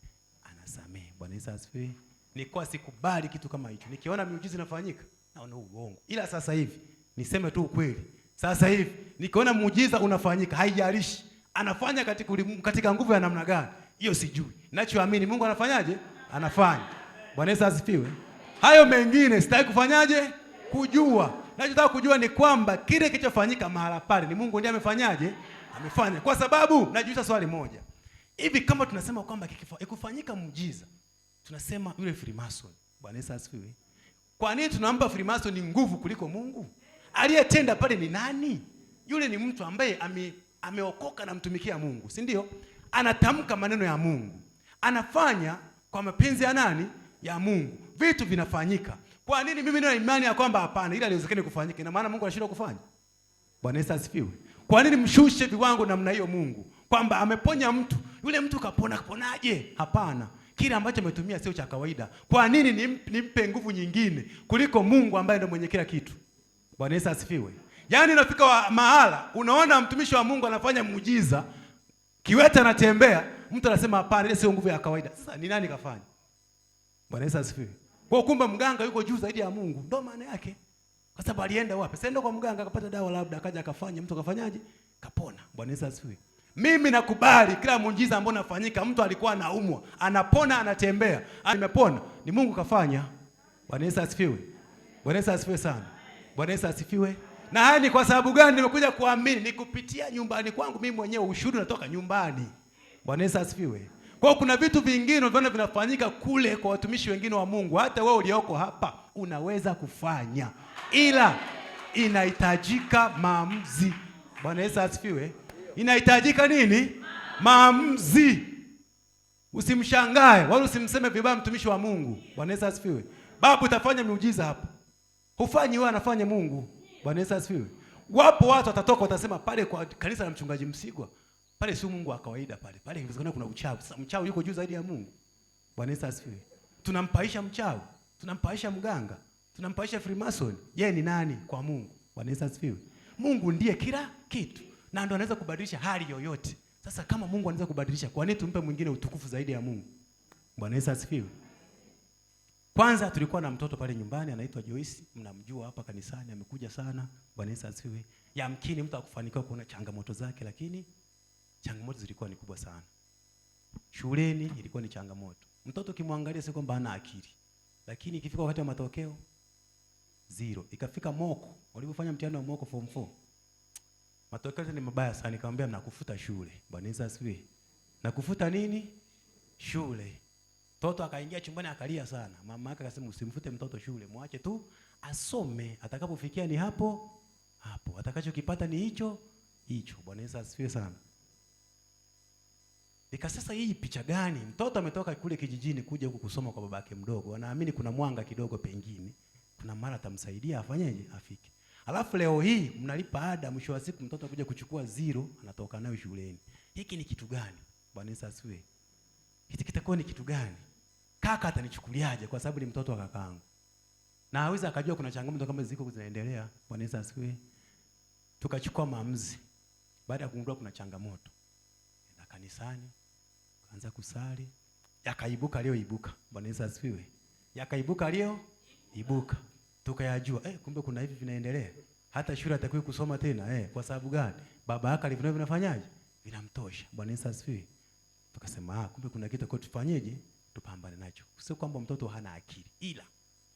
Anasamee. Bwana Yesu asifiwe. Nilikuwa sikubali kitu kama hicho. Nikiona miujiza inafanyika naona uongo. Ila sasa hivi niseme tu ukweli. Sasa hivi nikiona muujiza unafanyika, haijalishi anafanya katika nguvu ya namna gani, hiyo sijui. Ninachoamini Mungu anafanyaje? Anafanya. Bwana Yesu asifiwe. Hayo mengine sitaki kufanyaje? Kujua. Ninachotaka kujua ni kwamba kile kilichofanyika mahala pale ni Mungu ndiye amefanyaje? Amefanya. Kwa sababu najiuliza swali moja. Hivi kama tunasema kwamba ikifanyika muujiza, tunasema yule Freemason. Bwana Yesu asifiwe. Kwa nini tunampa Freemason nguvu kuliko Mungu? Aliyetenda pale ni nani? Yule ni mtu ambaye ameokoka na mtumikia Mungu, si ndio? Anatamka maneno ya Mungu. Anafanya kwa mapenzi ya nani? Ya Mungu. Vitu vinafanyika. Kwa nini mimi nina imani ya kwamba hapana, ila haiwezekani kufanyika? Ina maana Mungu anashindwa kufanya? Bwana Yesu asifiwe. Kwa nini mshushe viwango namna hiyo Mungu? Kwamba ameponya mtu, yule mtu kaponaje? Hapana. Kile ambacho ametumia sio cha kawaida. Kwa nini nimpe nguvu nyingine kuliko Mungu ambaye ndiye mwenye kila kitu? Bwana Yesu asifiwe. Yaani unafika mahala unaona mtumishi wa Mungu anafanya muujiza, kiwete anatembea, mtu anasema hapana, ile sio nguvu ya kawaida. Sasa ni nani kafanya? Bwana Yesu asifiwe. Kwa kumbe mganga yuko juu zaidi ya Mungu. Ndio maana yake. Kwa sababu alienda wapi? Sasa kwa mganga akapata dawa, labda akaja akafanya, mtu akafanyaje? Kapona. Bwana Yesu asifiwe. Mimi nakubali kila muujiza ambao unafanyika, mtu alikuwa anaumwa, anapona, anatembea, nimepona, ni Mungu kafanya. Bwana Yesu asifiwe. Bwana Yesu asifiwe sana. Bwana Yesu asifiwe. Na haya ni kwa sababu gani nimekuja kuamini? Ni kupitia nyumbani kwangu mimi mwenyewe, ushuhuda unatoka nyumbani. Bwana Yesu asifiwe. Kwa kuna vitu vingine vinafanyika kule kwa watumishi wengine wa Mungu, hata wewe ulioko hapa unaweza kufanya, ila inahitajika maamuzi. Bwana Yesu asifiwe. Inahitajika nini? Maamuzi. Usimshangae wala usimseme vibaya mtumishi wa Mungu. Bwana Yesu asifiwe. Babu utafanya miujiza hapa, hufanyi wewe, anafanya Mungu. Bwana Yesu asifiwe. Wapo watu watatoka watasema pale kwa kanisa la mchungaji Msigwa, pale sio Mungu wa kawaida pale. Pale inawezekana kuna uchawi. Sasa mchawi yuko juu zaidi ya Mungu. Bwana Yesu asifiwe. Tunampaisha mchawi, tunampaisha mganga, tunampaisha Freemason. Yeye ni nani kwa Mungu? Bwana Yesu asifiwe. Mungu ndiye kila kitu na ndo anaweza kubadilisha hali yoyote. Sasa kama Mungu anaweza kubadilisha, kwa nini tumpe mwingine utukufu zaidi ya Mungu? Bwana Yesu asifiwe. Kwanza tulikuwa na mtoto pale nyumbani anaitwa Joyce, mnamjua hapa kanisani, amekuja sana. Bwana Yesu asifiwe. Yamkini mtu akufanikiwa kuona changamoto zake, lakini changamoto zilikuwa ni kubwa sana. Shuleni ilikuwa ni changamoto. Mtoto kimwangalia sio kwamba hana akili, lakini ikifika wakati wa matokeo 0. Ikafika moko, walipofanya mtihani wa moko form 4. Matokeo ni mabaya sana, nikamwambia nakufuta shule. Bwana Yesu asifiwe. Nakufuta nini? Shule. Mtoto akaingia chumbani akalia sana. Mama yake akasema usimfute mtoto shule, muache tu asome, atakapofikia ni hapo hapo. Atakachokipata ni hicho hicho. Bwana Yesu asifiwe sana. Sasa hii picha gani? Mtoto ametoka kule kijijini kuja huku kusoma kwa babake mdogo. Anaamini kuna mwanga kidogo, pengine kuna mara atamsaidia afanyeje afike. Alafu leo hii mnalipa ada, mwisho wa siku mtoto kuja kuchukua 0 anatoka nayo shuleni. Hiki ni kitu gani? Bwana Yesu asifiwe. Hiki kitakuwa ni kitu gani? Kaka atanichukuliaje kwa sababu ni mtoto wa kakaangu? Na hawezi akajua kuna changamoto kama ziko zinaendelea. Bwana Yesu asifiwe. Tukachukua maamuzi. Baada ya kugundua kuna changamoto, na kanisani kaanza kusali, yakaibuka leo ibuka. Bwana Yesu asifiwe. Yakaibuka leo ibuka. Tukayajua, kumbe kuna hivi vinaendelea. Hata shule atakiwa kusoma tena. Kwa sababu gani? Baba yake alivyo vinafanyaje? Vinamtosha. Bwana Yesu asifiwe. Tukasema kumbe kuna kitu kwa tufanyeje? Tupambane nacho. Sio kwamba mtoto hana akili, ila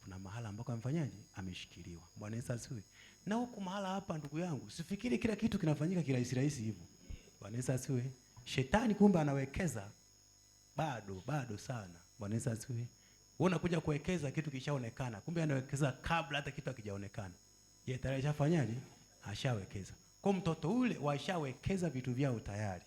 kuna mahala ambako amefanyaje? Ameshikiliwa. Bwana Yesu asifiwe. Na huku mahala hapa, ndugu yangu, sifikiri kila kitu kinafanyika kirahisi rahisi hivyo. Bwana Yesu asifiwe. Shetani kumbe anawekeza bado sana. Bwana Yesu asifiwe. Wewe unakuja kuwekeza kitu kishaonekana, kumbe anawekeza kabla hata kitu hakijaonekana. Yeye tayari ashafanyaje? Ashawekeza. Kwa mtoto ule washawekeza vitu vyao tayari.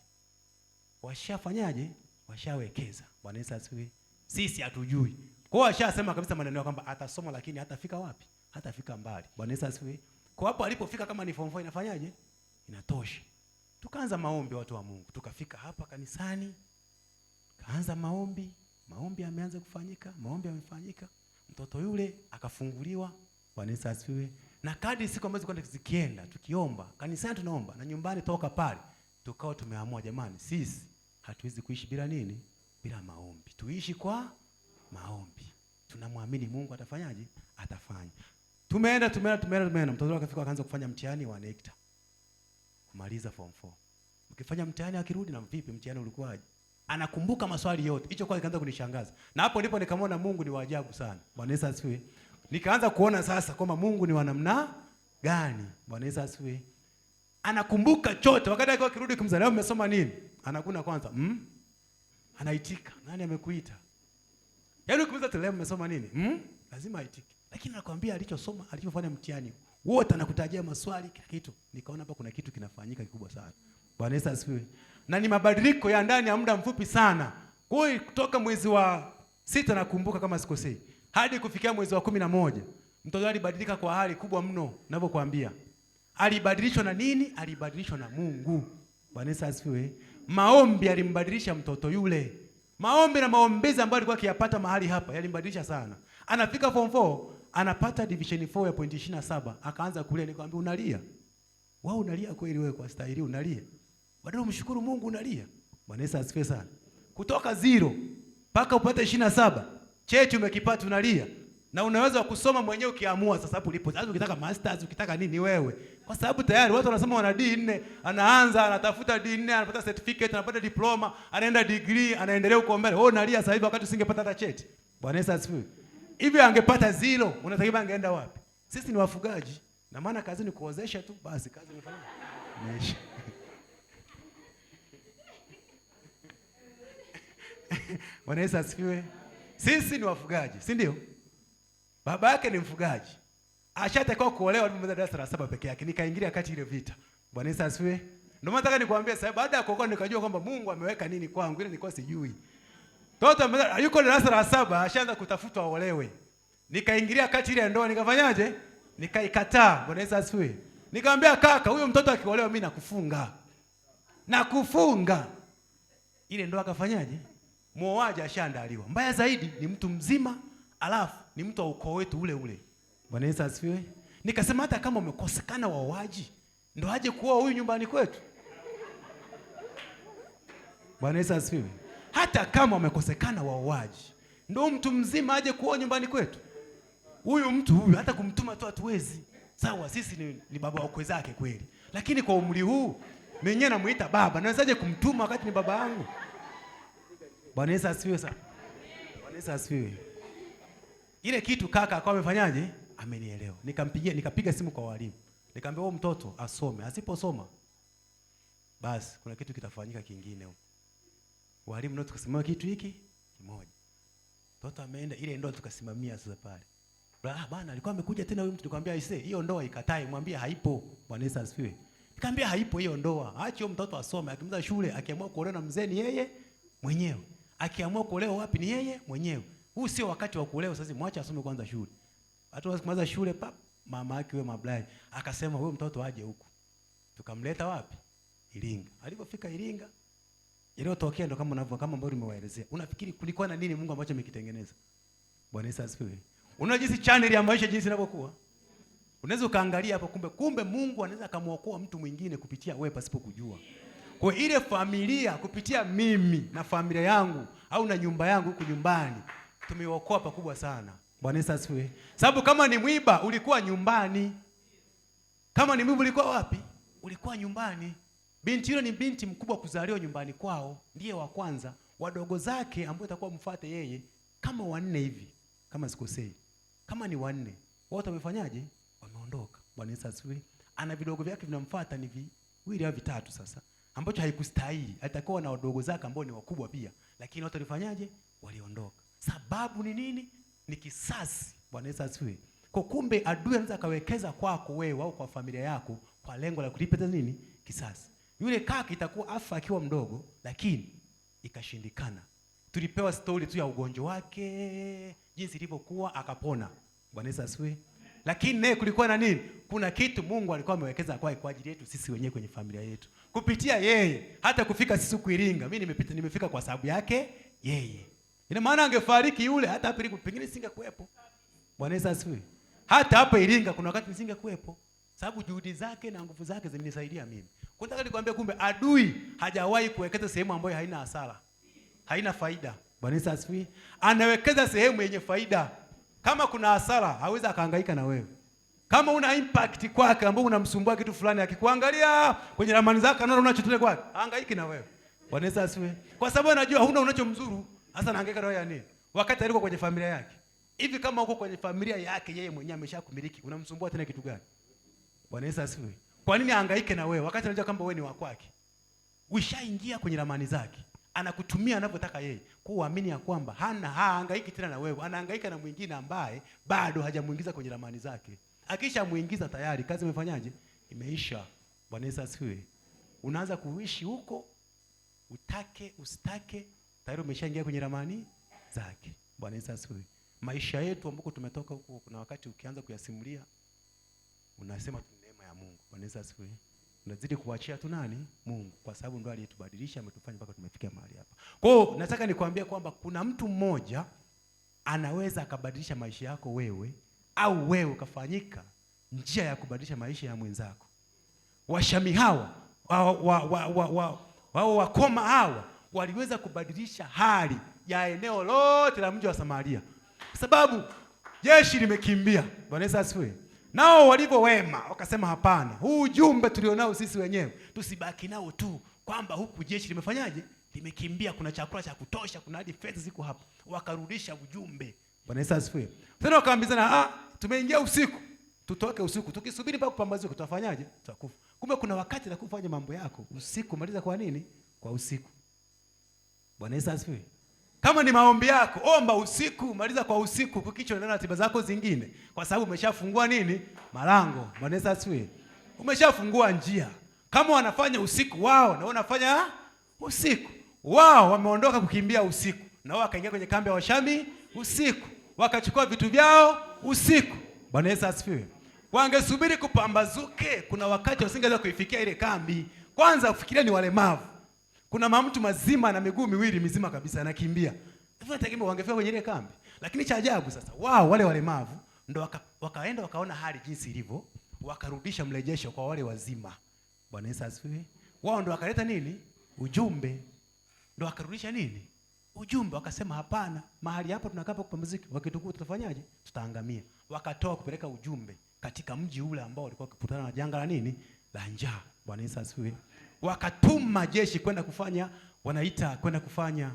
Washafanyaje? Washawekeza. Bwana Yesu asifiwe. Sisi hatujui. Kwa hiyo ashasema kabisa maneno kwamba atasoma lakini hatafika wapi? Hatafika mbali. Bwana Yesu asifiwe. Kwa hapo alipofika kama ni form 4 inafanyaje? Inatosha. Tukaanza maombi watu wa Mungu. Tukafika hapa kanisani. Kaanza maombi. Maombi yameanza kufanyika, maombi yamefanyika. Mtoto yule akafunguliwa. Bwana Yesu asifiwe. Na kadri siku ambazo kwenda zikienda, tukiomba, kanisani tunaomba na nyumbani toka pale, tukao tumeamua jamani, sisi hatuwezi kuishi bila nini? Bila maombi. Tuishi kwa maombi. Tunamwamini Mungu atafanyaje? Atafanya. Tumeenda. Mtoto wake akafika akaanza kufanya mtihani wa NECTA. Kumaliza form 4. Ukifanya mtihani akirudi na vipi mtihani ulikuwaje? Anakumbuka maswali yote. Hicho kwa ikaanza kunishangaza. Na hapo ndipo nikamwona Mungu ni wa ajabu sana. Bwana Yesu asifiwe. Nikaanza kuona sasa kwamba Mungu ni wa namna gani. Bwana Yesu asifiwe. Anakumbuka chote. Wakati akiwa kirudi kumza, leo umesoma nini? Anakuna kwanza. Anaitika. Nani amekuita? Yaani ukimuuliza leo umesoma nini? Lazima aitike. Lakini nakwambia alichosoma, alichofanya mtihani, wote anakutajia maswali kila kitu. Nikaona hapa kuna kitu kinafanyika kikubwa sana. Bwana Yesu asifiwe. Na ni mabadiliko ya ndani ya muda mfupi sana. Kwa hiyo kutoka mwezi wa 6 nakumbuka kama sikosei, hadi kufikia mwezi wa 11, mtoto alibadilika kwa hali kubwa mno, ninavyokuambia. Alibadilishwa na nini? Alibadilishwa na Mungu. Bwana Yesu asifiwe. Maombi alimbadilisha mtoto yule. Maombi na maombezi ambayo alikuwa akiyapata mahali hapa yalimbadilisha sana. Anafika form 4, anapata division 4 ya point 27, akaanza kulia. Nikamwambia unalia? Wao unalia kweli wewe kwa stahili unalia? Badala umshukuru Mungu unalia. Bwana Yesu asifiwe sana. Kutoka 0 mpaka upate 27, cheti umekipata unalia. Na unaweza kusoma mwenyewe ukiamua sasa hapo ulipo. Sasa ukitaka masters, ukitaka nini wewe? Kwa sababu tayari watu wanasema wana D4, anaanza anatafuta D4, anapata certificate, anapata diploma, anaenda degree, anaendelea huko mbele. Wewe unalia sasa hivi wakati usingepata hata cheti. Bwana Yesu asifiwe. Hivi angepata 0, unatakima angeenda wapi? Sisi ni wafugaji. Na maana kazi ni kuozesha tu, basi kazi imefanya. Meisha. Bwana Yesu asifiwe. Sisi ni wafugaji, si ndio? Baba yake ni mfugaji. Ashatakiwa kuolewa alipomaliza darasa la 7 peke yake. Nikaingilia kati ile vita. Bwana Yesu asifiwe. Ndio maana nataka nikwambie sasa, baada ya kuokoka nikajua kwamba Mungu ameweka nini kwangu, ile nilikuwa sijui. Toto yuko darasa la 7 ashaanza kutafuta aolewe. Nikaingilia kati ile ndoa, nikafanyaje? Nikaikataa. Bwana Yesu asifiwe. Nikamwambia kaka, huyo mtoto akiolewa mimi nakufunga. Nakufunga. Ile ndoa akafanyaje? Muoaji ashaandaliwa. Mbaya zaidi ni mtu mzima, alafu ni mtu wa ukoo wetu ule ule. Bwana Yesu asifiwe. Nikasema hata kama umekosekana waoaji, ndo aje kuoa huyu nyumbani kwetu. Bwana Yesu asifiwe. Hata kama umekosekana waoaji, ndo mtu mzima aje kuoa nyumbani kwetu. Huyu mtu huyu hata kumtuma tu hatuwezi. Sawa, sisi ni baba wakwe zake kweli. Lakini kwa umri huu, mwenyewe namuita baba, nawezaje kumtuma wakati ni baba yangu? Bwana Yesu asifiwe sana. Bwana Yesu asifiwe. Ile kitu kaka akawa amefanyaje? Amenielewa. Nikapiga simu kwa walimu. Nikamwambia huyo mtoto asome. Asiposoma basi kuna kitu kitafanyika kingine huko. Walimu ndio tukasimama kitu hiki kimoja. Mtoto ameenda ile ndoa tukasimamia sasa pale. Bwana alikuwa amekuja tena huyu mtu, nikamwambia aisee, hiyo ndoa ikatae, mwambie haipo. Bwana Yesu asifiwe. Nikamwambia haipo hiyo ndoa. Aache huyo mtoto asome, akimaliza shule, akiamua kuolewa na mzee ni yeye mwenyewe. Akiamua kuolewa wapi ni yeye mwenyewe. Huu sio wakati wa kuolewa sasa, mwache asome kwanza shule. Hata kumaliza shule mama yake wewe mablai akasema huyo mtoto aje huku. Tukamleta wapi? Iringa. Alipofika Iringa, iliyotokea ndo kama ambavyo nimewaelezea. Unafikiri kulikuwa na nini Mungu ambacho amekitengeneza? Bwana Yesu asifiwe. Unaona jinsi channel ya maisha jinsi inavyokuwa? Unaweza ukaangalia hapo, kumbe Mungu anaweza kumuokoa mtu mwingine kupitia wewe pasipo kujua. Kwa ile familia kupitia mimi na familia yangu au na nyumba yangu huko nyumbani tumeokoa pakubwa sana. Bwana Yesu asifiwe. Sababu kama ni mwiba ulikuwa nyumbani. Kama ni mwiba ulikuwa wapi? Ulikuwa nyumbani. Binti yule ni binti mkubwa kuzaliwa nyumbani kwao, ndiye wa kwanza. Wadogo zake ambao itakuwa mfuate yeye kama 4 hivi, kama sikosei. kama ni 4, wote wamefanyaje? Wameondoka. Bwana Yesu asifiwe. Ana vidogo vyake vinamfuata ni 2 au 3 sasa, ambacho haikustahili. Alitakuwa na wadogo zake ambao ni wakubwa pia, lakini wote walifanyaje? Waliondoka. Sababu ni nini? Ni kisasi. Bwana Yesu asifiwe. Kwa kumbe adui anaweza akawekeza kwako wewe au kwa familia yako kwa lengo la kulipa nini? Kisasi. Yule kaka itakuwa afa akiwa mdogo, lakini ikashindikana. Tulipewa story tu ya ugonjwa wake, jinsi ilivyokuwa akapona. Bwana Yesu asifiwe. Lakini naye kulikuwa na nini? Kuna kitu Mungu alikuwa amewekeza kwa ajili yetu sisi wenyewe kwenye familia yetu. Kupitia yeye hata kufika sisi kuiringa. Mimi nimefika kwa sababu yake yeye. Ina maana angefariki yule hata hapo pengine singekuepo. Bwana Yesu asifiwe. Hata hapo Iringa kuna wakati nisingekuepo. Sababu juhudi zake na nguvu zake zimenisaidia mimi. Kwa nataka nikwambie kumbe adui hajawahi kuwekeza sehemu ambayo haina hasara. Haina faida. Bwana Yesu asifiwe. Anawekeza sehemu yenye faida. Kama kuna hasara, hawezi akahangaika na wewe. Kama una impact kwake ambao unamsumbua kitu fulani, akikuangalia kwenye ramani zako anaona unachotule kwake, hangaiki na wewe. Bwana Yesu asifiwe. Kwa sababu anajua huna unachomzuru, hasa anahangaika na wewe ya nini? Wakati aliko kwenye familia yake. Hivi kama uko kwenye familia yake yeye mwenyewe ameshakumiliki, unamsumbua tena kitu gani? Bwana Yesu asifiwe. Kwa nini ahangaike na wewe wakati anajua kwamba wewe ni wa kwake? Ushaingia kwenye ramani zake. Anakutumia anavyotaka yeye. Kwa uamini ya kwamba hahangaiki tena na wewe. Anahangaika na mwingine ambaye bado hajamuingiza kwenye ramani zake. Akisha muingiza tayari kazi imefanyaje? Imeisha. Bwana Yesu asifiwe. Unaanza kuishi huko utake usitake, tayari umeshaingia kwenye ramani zake. Bwana Yesu asifiwe. Maisha yetu ambako tumetoka huko, kuna wakati ukianza kuyasimulia unasema tu neema ya Mungu. Bwana Yesu asifiwe. Unazidi kuachia tu nani? Mungu, kwa sababu ndo aliyetubadilisha, ametufanya mpaka tumefikia mahali hapa. Kwa hiyo nataka nikwambie kwamba kuna mtu mmoja anaweza akabadilisha maisha yako wewe, au wewe ukafanyika njia ya kubadilisha maisha ya mwenzako. Washami hawa wakoma hawa waliweza kubadilisha hali ya eneo lote la mji wa Samaria, kwa sababu jeshi limekimbia. Bwana Yesu asifiwe. Nao walivyo wema wakasema hapana, huu ujumbe tulionao sisi wenyewe tusibaki nao tu kwamba huku jeshi limefanyaje? Limekimbia, kuna chakula cha kutosha, kuna hadi fedha ziko hapa. Wakarudisha ujumbe. Bwana Yesu asifiwe. Tena wakaambizana, tumeingia usiku, tutoke usiku, tukisubiri mpaka kupambazuka tutafanyaje? Tutakufa. Kumbe kuna wakati la kufanya mambo yako usiku, maliza kwa nini? Kwa usiku. Bwana Yesu asifiwe. Kama ni maombi yako, omba usiku, maliza kwa usiku, kukicho na ratiba zako zingine, kwa sababu umeshafungua nini? Malango. Bwana Yesu asifiwe. Umeshafungua njia. Kama wanafanya usiku wao na wanafanya usiku, wao wameondoka kukimbia usiku, na wao wakaingia kwenye kambi ya Washami usiku, wakachukua vitu vyao usiku. Bwana Yesu asifiwe. Wangesubiri kupambazuke, kuna wakati wasingeweza kuifikia ile kambi. Kwanza ufikiria ni walemavu. Kuna mtu mazima na miguu miwili mizima kabisa anakimbia. Tunategemea wangefika kwenye ile kambi. Lakini cha ajabu sasa, wao wale walemavu ndo wakaenda wakaona hali jinsi ilivyo, wakarudisha mrejesho kwa wale wazima. Bwana Yesu asifiwe. Wao ndo wakaleta nini? Ujumbe. Ndo wakarudisha nini? Ujumbe. Wakasema hapana, mahali hapa tunakaa pa kupumzika, wakitukuta tutafanyaje? Tutaangamia. Wakatoa kupeleka ujumbe katika mji ule ambao walikuwa wakikutana na janga la nini? La njaa. Bwana Yesu asifiwe. Wakatuma jeshi kwenda kufanya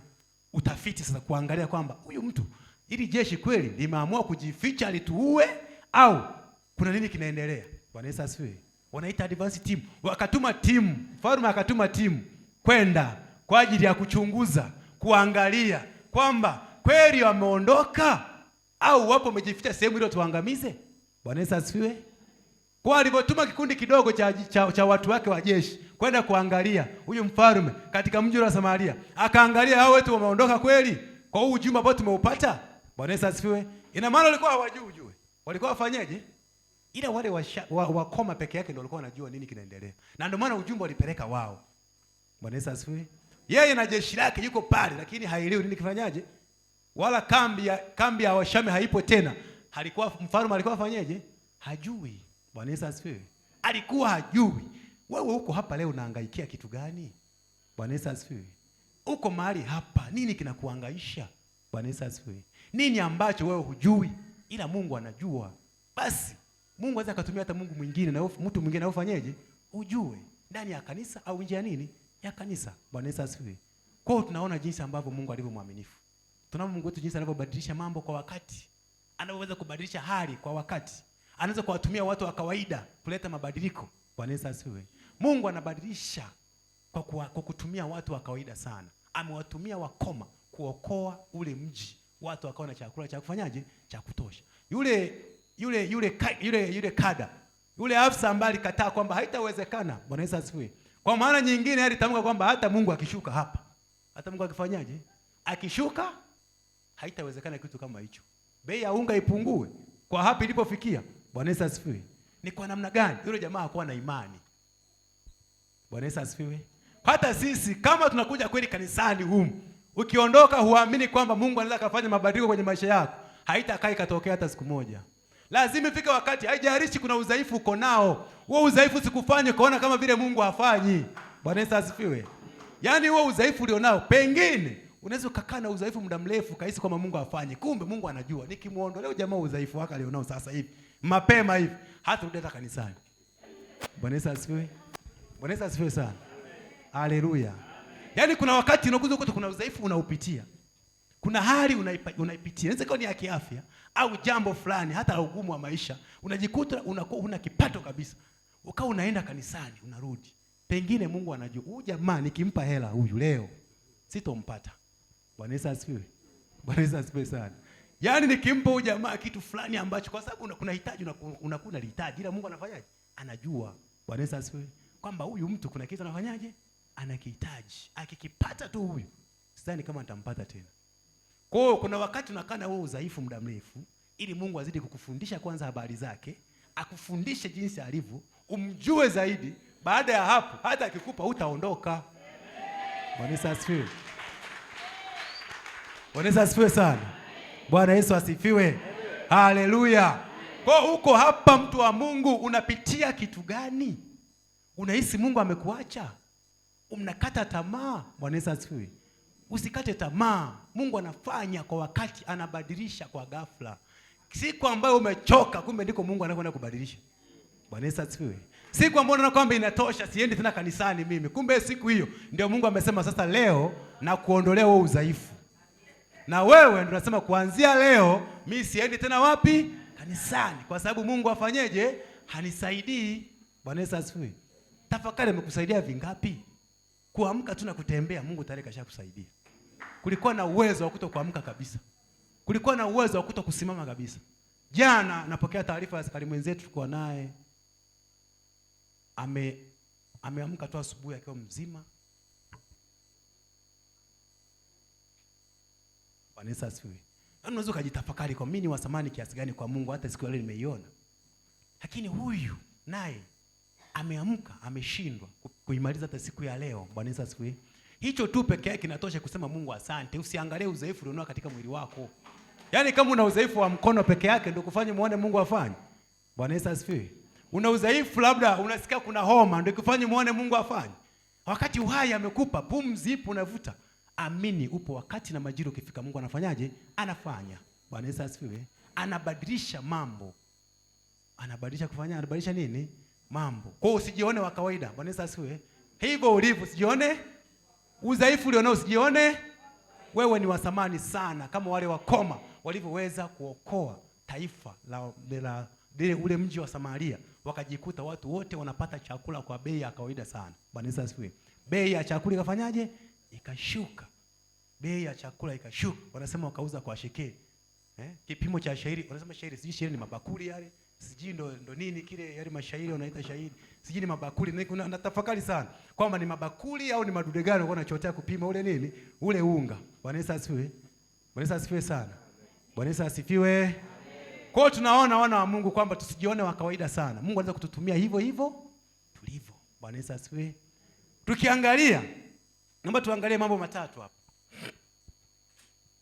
utafiti sasa, kuangalia kwamba huyu mtu, ili jeshi kweli limeamua kujificha lituue au kuna nini kinaendelea. Bwana Yesu asifiwe. Wanaita advance team. Wakatuma timu, mfalme akatuma timu kwenda kwa ajili ya kuchunguza, kuangalia kwamba kweli wameondoka au wapo wamejificha sehemu ile tuangamize. Bwana Yesu asifiwe. Kwa alivyotuma kikundi kidogo cha watu wake wa jeshi kwenda kuangalia huyu mfalme katika mji wa Samaria, akaangalia hao wetu wameondoka kweli kwa huu ujumbe ambao tumeupata. Bwana Yesu asifiwe. Ina maana walikuwa hawajui ujue. Walikuwa wafanyaje? Ila wale wakoma peke yake ndio walikuwa wanajua nini kinaendelea. Na ndio maana ujumbe walipeleka wao. Bwana Yesu asifiwe. Yeye na jeshi lake yuko pale, lakini haelewi nini kifanyaje. Wala kambi ya Washami haipo tena. Mfalme alikuwa afanyaje? Hajui. Bwana Yesu asifiwe. Alikuwa hajui. Wewe uko hapa leo unahangaikia kitu gani? Bwana Yesu asifiwe. Uko mahali hapa, nini kinakuhangaisha? Bwana Yesu asifiwe. Nini ambacho wewe hujui ila Mungu anajua? Basi Mungu anaweza akatumia hata Mungu mwingine na mtu mwingine ufanyeje? Ujue ndani ya kanisa au nje ya nini? Ya kanisa. Bwana Yesu asifiwe. Kwa hiyo tunaona jinsi ambavyo Mungu alivyo mwaminifu. Tunaona Mungu wetu jinsi anavyobadilisha mambo kwa wakati. anaweza kubadilisha hali kwa wakati. Anaweza kuwatumia watu wa kawaida kuleta mabadiliko. Bwana Yesu asifiwe. Mungu anabadilisha kwa kutumia watu wa kawaida sana. Amewatumia wakoma kuokoa ule mji. Watu wakawa na chakula cha kufanyaje? Cha kutosha. Yule kada, yule afisa ambaye alikataa kwamba haitawezekana. Bwana Yesu asifiwe. Kwa maana nyingine alitamka kwamba hata Mungu akishuka hapa, hata Mungu akifanyaje? Akishuka haitawezekana kitu kama hicho. Bei ya unga ipungue kwa hapa ilipofikia. Bwana Yesu asifiwe. Ni kwa namna gani? Yule jamaa hakuwa na imani. Bwana Yesu asifiwe. Hata sisi kama tunakuja kweli kanisani humu, ukiondoka huamini kwamba Mungu anaweza kufanya mabadiliko kwenye maisha yako, haitakaa ikatokea hata siku moja. Lazima ifike wakati, haijalishi kuna udhaifu uko nao, huo udhaifu sikufanye kuona kama vile Mungu hafanyi. Bwana Yesu asifiwe. Yaani huo udhaifu ulionao, pengine unaweza ukakaa na udhaifu muda mrefu kahisi kwamba Mungu hafanyi. Kumbe Mungu anajua. Nikimuondolea jamaa udhaifu wake alionao sasa hivi, mapema hivi, hata rudi hata kanisani. Bwana Yesu asifiwe. Bwana Yesu asifiwe sana. Haleluya. Yaani kuna wakati unakuja ukuta kuna udhaifu unaupitia. Kuna hali unaipitia. Inaweza kuwa ni ya kiafya au jambo fulani, hata ugumu wa maisha. Unajikuta unakuwa una kipato kabisa. Ukao unaenda kanisani, unarudi. Pengine Mungu anajua, huyu jamaa nikimpa hela huyu leo sitompata. Bwana Yesu asifiwe. Bwana Yesu asifiwe sana. Yaani nikimpa huyu jamaa kitu fulani ambacho kwa sababu kuna hitaji unakuna lihitaji, ila Mungu anafanyaje? Anajua. Bwana Yesu asifiwe. Kwamba huyu mtu kuna kitu anafanyaje? Anakihitaji. Akikipata tu huyu, sidhani kama nitampata tena. Kwa hiyo kuna wakati unakaa na wewe udhaifu muda mrefu ili Mungu azidi kukufundisha kwanza habari zake, akufundishe jinsi alivyo, umjue zaidi. Baada ya hapo hata akikupa hutaondoka. Bwana Yesu asifiwe. Bwana Yesu asifiwe sana. Bwana Yesu asifiwe. Haleluya. Kwa huko hapa mtu wa Mungu unapitia kitu gani? Unahisi Mungu amekuacha? Unakata tamaa? Bwana Yesu asifiwe. Usikate tamaa. Mungu anafanya kwa wakati, anabadilisha kwa ghafla. Siku ambayo umechoka, kumbe ndiko Mungu anakwenda kubadilisha. Bwana Yesu asifiwe. Siku ambayo unaona kwamba inatosha, siendi tena kanisani mimi, kumbe siku hiyo ndio Mungu amesema sasa leo na kuondolea wewe udhaifu. Na wewe ndio unasema kuanzia leo mimi siendi tena wapi? Kanisani. Kwa sababu Mungu afanyeje? Hanisaidii. Bwana Yesu asifiwe. Tafakari amekusaidia vingapi? Kuamka tu na kutembea, Mungu tayari kashakusaidia. Kulikuwa na uwezo wa kutokuamka kabisa. Kulikuwa na uwezo wa kutokusimama kabisa. Jana napokea taarifa ya askari mwenzetu tulikuwa naye. Ameamka tu asubuhi akiwa mzima. Bwana Yesu asifiwe. Unaweza kujitafakari kwa mimi ni wa thamani kiasi gani kwa Mungu, hata siku ile nimeiona. Lakini huyu naye ameamka, ameshindwa kuimaliza hata siku ya leo. Bwana Yesu asifiwe. Hicho tu pekee yake kinatosha kusema Mungu asante. Usiangalie udhaifu ulionao katika mwili wako. Yaani kama una udhaifu wa mkono peke yake ndio kufanye muone Mungu afanye. Bwana Yesu asifiwe. Una udhaifu labda unasikia kuna homa ndio kufanye muone Mungu afanye. Wakati uhai amekupa, pumzi ipo unavuta. Amini upo wakati na majira ukifika Mungu anafanyaje? Anafanya. Bwana Yesu asifiwe. Anabadilisha mambo. Anabadilisha nini? Mambo. Kwa hiyo usijione wa kawaida. Bwana Yesu asifiwe. Hivyo ulivyo usijione udhaifu ulionao, usijione wewe ni wa thamani sana kama wale wakoma walivyoweza kuokoa taifa la ule mji wa Samaria, wakajikuta watu wote wanapata chakula kwa bei ya kawaida sana. Bwana Yesu asifiwe. Bei ya chakula ikafanyaje? Ikashuka. Bei ya chakula ikashuka. Wanasema wakauza kwa shekeli. Kipimo cha shairi, wanasema shairi, sijui shairi ni mabakuli yale, sijui ndo nini kile yale mashairi wanaita shairi, sijui ni mabakuli. Na tafakari sana kwamba ni mabakuli au ni madude gani wako nachotea kupima ule nini? Ule unga. Bwana Yesu asifiwe. Bwana Yesu asifiwe sana. Bwana Yesu asifiwe. Kwa hiyo tunaona wana wa Mungu kwamba tusijione wa kawaida sana. Mungu anaweza kututumia hivyo hivyo tulivyo. Bwana Yesu asifiwe. Tukiangalia, naomba tuangalie mambo matatu hapa.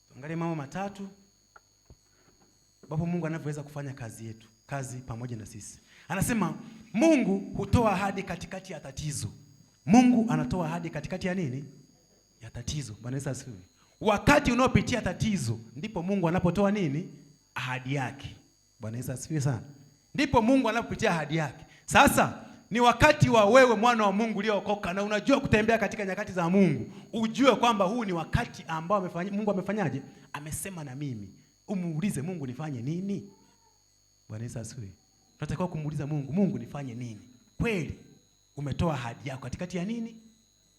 Tuangalie mambo matatu ambapo Mungu anavyoweza kufanya kazi pamoja na sisi. Anasema Mungu hutoa ahadi katikati ya tatizo. Mungu anatoa ahadi katikati ya nini? Ya tatizo. Bwana Yesu asifiwe. Wakati unaopitia tatizo ndipo Mungu anapotoa nini? Ahadi yake. Bwana Yesu asifiwe sana. Ndipo Mungu anapopitia ahadi yake. Sasa ni wakati wa wewe mwana wa Mungu uliyookoka na unajua kutembea katika nyakati za Mungu, ujue kwamba huu ni wakati ambao Mungu amefanyaje? Amesema na mimi. umuulize Mungu nifanye nini? Bwana Yesu asifiwe. Tunatakiwa kumuuliza Mungu, Mungu nifanye nini? Kweli umetoa ahadi yako katikati ya nini?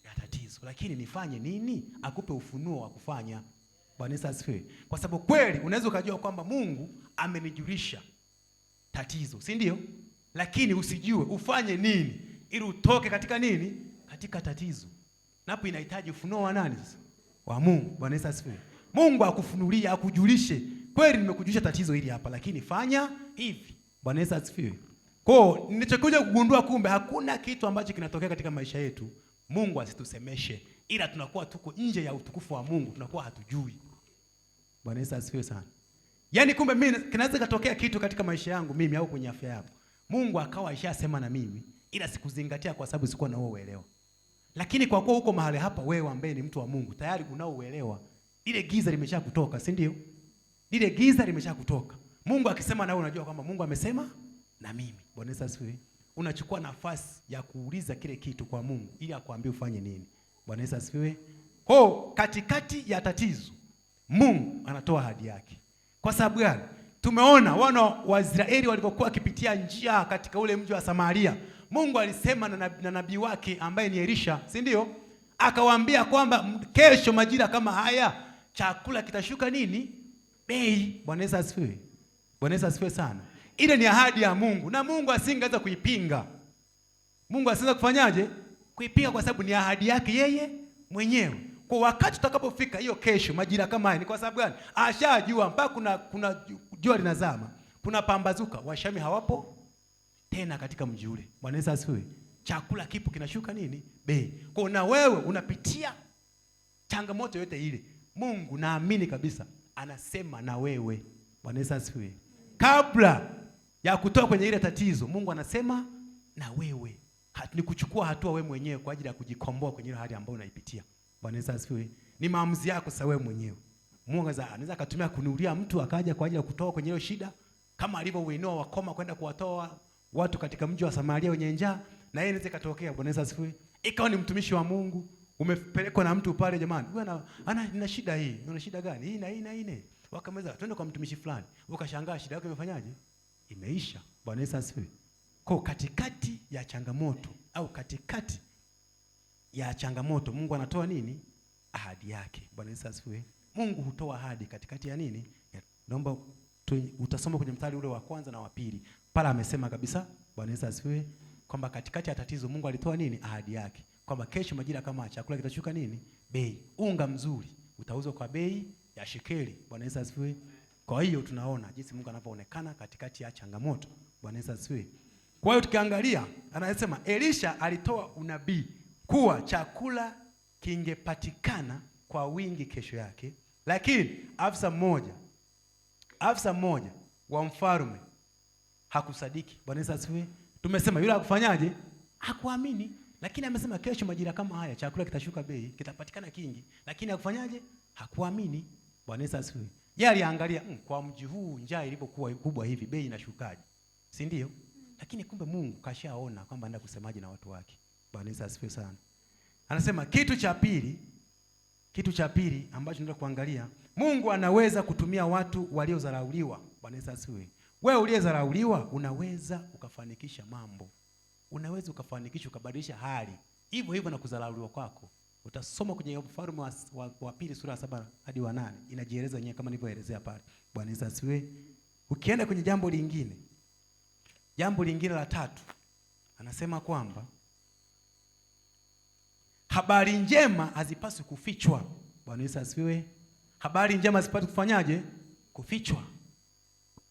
Ya tatizo. Lakini nifanye nini? Akupe ufunuo wa kufanya. Bwana Yesu asifiwe. Kwa sababu kweli unaweza ukajua kwamba Mungu amenijulisha tatizo, si ndio? Lakini usijue ufanye nini ili utoke katika nini? Katika tatizo. Napo inahitaji ufunuo wa nani sasa? Wa Mungu. Bwana Yesu asifiwe. Mungu akufunulie, akujulishe, kweli nimekujulisha tatizo hili hapa, lakini fanya hivi. Bwana Yesu asifiwe. Kwa nilichokuja kugundua, kumbe hakuna kitu ambacho kinatokea katika maisha yetu Mungu asitusemeshe, ila tunakuwa tuko nje ya utukufu wa Mungu, tunakuwa hatujui. Bwana Yesu asifiwe sana. Yaani kumbe mimi kinaweza katokea kitu katika maisha yangu mimi au kwenye afya yangu, Mungu akawa aishasema na mimi, ila sikuzingatia kwa sababu sikuwa na uelewa. Lakini kwa kuwa uko mahali hapa, wewe ambaye ni mtu wa Mungu, tayari unaoelewa, ile giza limeshakutoka, si ndio? Ile giza limeshakutoka. Mungu akisema na wewe unajua kwamba Mungu amesema na mimi. Bwana Yesu asifiwe. Unachukua nafasi ya kuuliza kile kitu kwa Mungu ili akwambie ufanye nini. Bwana Yesu asifiwe. Kwa katikati ya tatizo Mungu anatoa ahadi yake. Kwa sababu gani? Tumeona wana wa Israeli walipokuwa wakipitia njia katika ule mji wa Samaria. Mungu alisema na nabii wake ambaye ni Elisha, si ndio? Akawaambia kwamba kesho majira kama haya chakula kitashuka nini? Bei. Bwana Yesu asifiwe. Bwana Yesu asifiwe sana. Ile ni ahadi ya Mungu na Mungu asingeweza kuipinga. Mungu asingeweza kufanyaje? Kuipinga, kwa sababu ni ahadi yake yeye mwenyewe. Kwa wakati tutakapofika hiyo kesho majira kama haya, ni kwa sababu gani? Ashajua mpaka kuna jua linazama, kuna pambazuka, Washami hawapo tena katika mji ule. Bwana Yesu asifiwe. Chakula kipo kinashuka nini? Bei. Kwa na wewe unapitia changamoto yote ile, Mungu naamini kabisa anasema na wewe. Bwana Yesu asifiwe. Kabla ya kutoka kwenye ile tatizo, Mungu anasema na wewe. Ni kuchukua hatua wewe mwenyewe kwa ajili ya kujikomboa kwenye ile hali ambayo unaipitia. Bwana Yesu asifiwe. Ni maamuzi yako sasa wewe mwenyewe. Mungu anaweza kutumia kunuria mtu akaja kwa ajili ya kutoa kwenye ile shida, kama alivyouinua wakoma kwenda kuwatoa watu katika mji wa Samaria wenye njaa, na yeye inaweza katokea. Bwana Yesu asifiwe. Ikawa ni mtumishi wa Mungu, umepelekwa na mtu pale, jamani, wewe ana shida hii. Una shida gani? Hii na hii. Wakamweza twende kwa mtumishi fulani. Ukashangaa shida yako imefanyaje? Imeisha. Bwana Yesu asifiwe. Kwa katikati ya changamoto au katikati ya changamoto Mungu anatoa nini? Ahadi yake. Bwana Yesu asifiwe. Mungu hutoa ahadi katikati ya nini? Naomba utasoma kwenye mstari ule wa kwanza na wa pili. Pala amesema kabisa, Bwana Yesu asifiwe, kwamba katikati ya tatizo Mungu alitoa nini? Ahadi yake. Kwamba kesho majira kama chakula kitashuka nini? Bei. Unga mzuri utauzwa kwa bei ya shekeli. Bwana Yesu asifiwe. Kwa hiyo tunaona jinsi Mungu anapoonekana katikati ya changamoto. Bwana Yesu asifiwe. Kwa hiyo tukiangalia, anasema Elisha alitoa unabii kuwa chakula kingepatikana kwa wingi kesho yake, lakini afisa mmoja wa mfalme hakusadiki. Bwana Yesu asifiwe. Tumesema yule hakufanyaje? Hakuamini. Lakini amesema kesho majira kama haya chakula kitashuka bei, kitapatikana kingi, lakini hakufanyaje? Hakuamini. Bwana Yesu asifiwe. Yeye aliangalia kwa mji huu njaa ilipokuwa kubwa hivi, bei inashukaje, si ndio? Lakini kumbe Mungu kashaona kwamba anaenda kusemaje na watu wake. Bwana Yesu asifiwe sana. Anasema kitu cha pili ambacho tunataka kuangalia, Mungu anaweza kutumia watu waliodharauliwa. Bwana Yesu asifiwe. Wewe uliyedharauliwa unaweza ukafanikisha mambo. Unaweza ukafanikisha ukabadilisha hali. Hivyo na kudharauliwa kwako. Utasoma kwenye Wafalme wa pili sura ya 7 hadi wa 8. Inajieleza yenyewe kama nilivyoelezea pale. Bwana Yesu asifiwe. Ukienda kwenye jambo lingine la tatu, anasema kwamba habari njema hazipaswi kufichwa. Bwana Yesu asifiwe. Habari njema hazipaswi kufanyaje? Kufichwa.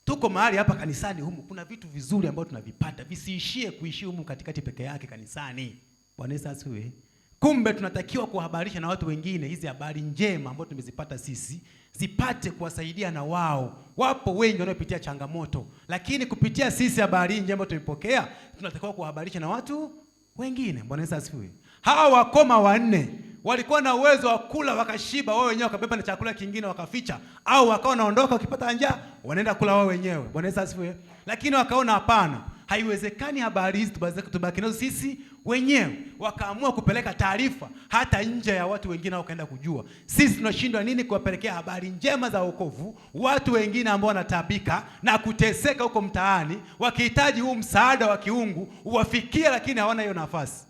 Tuko mahali hapa kanisani humu, kuna vitu vizuri ambavyo tunavipata, visiishie kuishi humu katikati peke yake kanisani. Bwana Yesu asifiwe. Kumbe tunatakiwa kuhabarisha na watu wengine hizi habari njema ambazo tumezipata sisi, zipate kuwasaidia na wao. Wapo wengi wanaopitia changamoto, lakini kupitia sisi habari njema ambazo tumepokea, tunatakiwa kuhabarisha na watu wengine. Bwana Yesu asifiwe. Hawa wakoma 4 walikuwa na uwezo wa kula wakashiba wao wenyewe, wakabeba na chakula kingine wakaficha, au wakawa naondoka wakipata njaa wanaenda kula wao wenyewe. Bwana Yesu asifiwe. Lakini wakaona hapana, Haiwezekani habari hizi tubaki nazo sisi wenyewe. Wakaamua kupeleka taarifa hata nje ya watu wengine wakaenda kujua. Sisi tunashindwa nini kuwapelekea habari njema za wokovu watu wengine ambao wanataabika na kuteseka huko mtaani, wakihitaji huu msaada wa kiungu uwafikie, lakini hawana hiyo nafasi.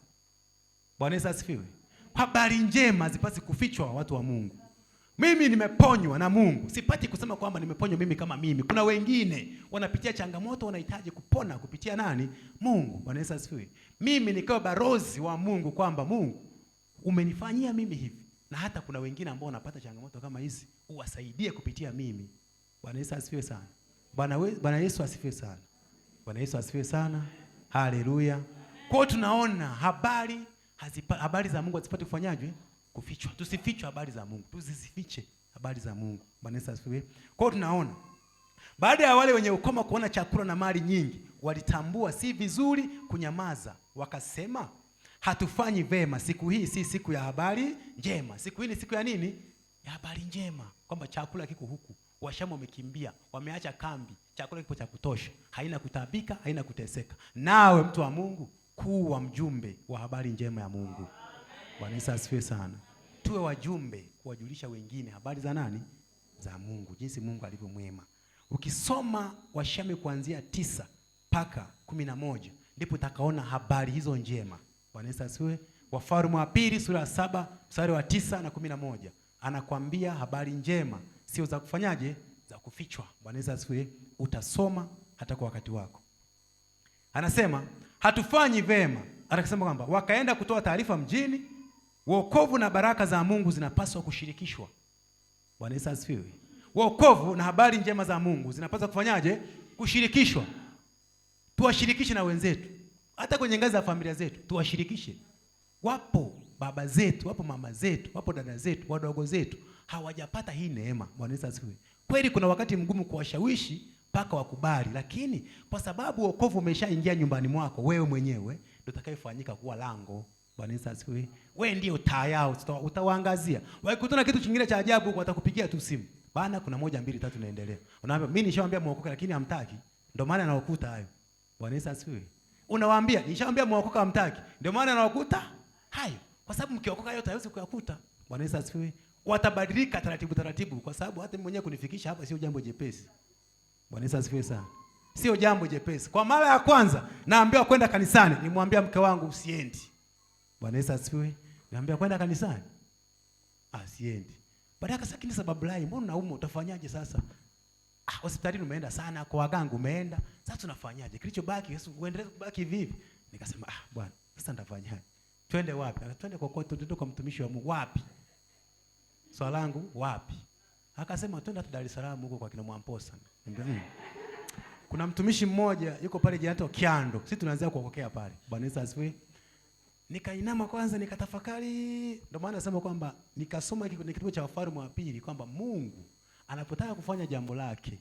Bwana Yesu asifiwe. Habari njema zipasi kufichwa watu wa Mungu. Mimi nimeponywa na Mungu. Sipati kusema kwamba nimeponywa mimi kama mimi. Kuna wengine wanapitia changamoto, wanahitaji kupona kupitia nani? Mungu. Bwana Yesu asifiwe. Mimi nikiwa barozi wa Mungu kwamba Mungu umenifanyia mimi hivi. Na hata kuna wengine ambao wanapata changamoto kama hizi, uwasaidie kupitia mimi. Bwana Yesu asifiwe sana. Bwana Yesu asifiwe sana. Bwana Yesu asifiwe sana. Haleluya. Kwa tunaona habari za Mungu hazipati kufanyajwe? Kufichwa. Tusifichwe habari za Mungu. Tusizifiche habari za Mungu. Bwana Yesu asifiwe. Kwa tunaona baada ya wale wenye ukoma kuona chakula na mali nyingi, walitambua si vizuri kunyamaza. Wakasema, hatufanyi vema. Siku hii si siku ya habari njema. Siku hii ni siku ya nini? Ya habari njema. Kwamba chakula kiko huku. Washamu wamekimbia, wameacha kambi. Chakula kipo cha kutosha. Haina kutabika, haina kuteseka. Nawe mtu wa Mungu, kuwa mjumbe wa habari njema ya Mungu. Bwana Yesu asifiwe sana. Tuwe wajumbe kuwajulisha wengine habari za nani? Za Mungu, jinsi Mungu alivyo mwema. Ukisoma Washami kuanzia 9 mpaka 11 ndipo utakaona habari hizo njema. Bwana Yesu asifiwe. Wafalme wa pili sura ya 7 mstari wa 9 na 11 anakuambia habari njema sio za kufanyaje? Za kufichwa. Bwana Yesu asifiwe. Utasoma hata kwa wakati wako. Anasema hatufanyi vema. Anasema kwamba wakaenda kutoa taarifa mjini, wokovu na baraka za Mungu zinapaswa kushirikishwa. Bwana Yesu asifiwe. Wokovu na habari njema za Mungu zinapaswa kufanyaje? Kushirikishwa. Tuwashirikishe na wenzetu. Hata kwenye ngazi za familia zetu tuwashirikishe. Wapo baba zetu, wapo mama zetu, wapo dada zetu, wadogo zetu hawajapata hii neema. Bwana Yesu asifiwe. Kweli kuna wakati mgumu kuwashawishi mpaka wakubali, lakini kwa sababu wokovu umeshaingia nyumbani mwako, wewe mwenyewe ndio utakayefanyika kuwa lango. Bwana Yesu asifiwe. Wewe ndio taa yao, utawaangazia. Wakikutana kitu kingine cha ajabu watakupigia tu simu. Bana kuna 1 2 3 naendelea. Unaambia mimi nishawaambia muokoke lakini hamtaki. Ndio maana anawakuta hayo. Bwana Yesu asifiwe. Unawaambia nishawaambia muokoke hamtaki. Ndio maana anawakuta hayo. Kwa sababu mkiokoka yote haiwezi kuyakuta. Bwana Yesu asifiwe. Watabadilika taratibu kwa sababu hata mimi mwenyewe kunifikisha hapa sio jambo jepesi. Bwana Yesu asifiwe sana. Sio jambo jepesi. Kwa mara ya kwanza naambiwa kwenda kanisani, nimwambia mke wangu usiendi. Bwana Yesu asifiwe. Niambia kwenda kanisani. Siendi. Baadaye akasakini sababu lai, mbona unaumwa utafanyaje sasa? Hospitalini umeenda sana, kwa waganga umeenda. Sasa tunafanyaje? Kilichobaki Yesu uendelee kubaki vipi? Nikasema Bwana, sasa nitafanyaje? Twende wapi? Twende kokote, twende kwa mtumishi wa Mungu. Wapi? Swali langu wapi? Akasema twende Dar es Salaam huko kwa kina Mwamposa. Niambia kuna mtumishi mmoja yuko pale Jianto Kiando. Sisi tunaanzia kuokokea pale. Bwana Yesu asifiwe. Nikainama kwanza nikatafakari. Ndio maana nasema kwamba nikasoma kitabu cha Wafalme wa pili kwamba Mungu anapotaka kufanya jambo lake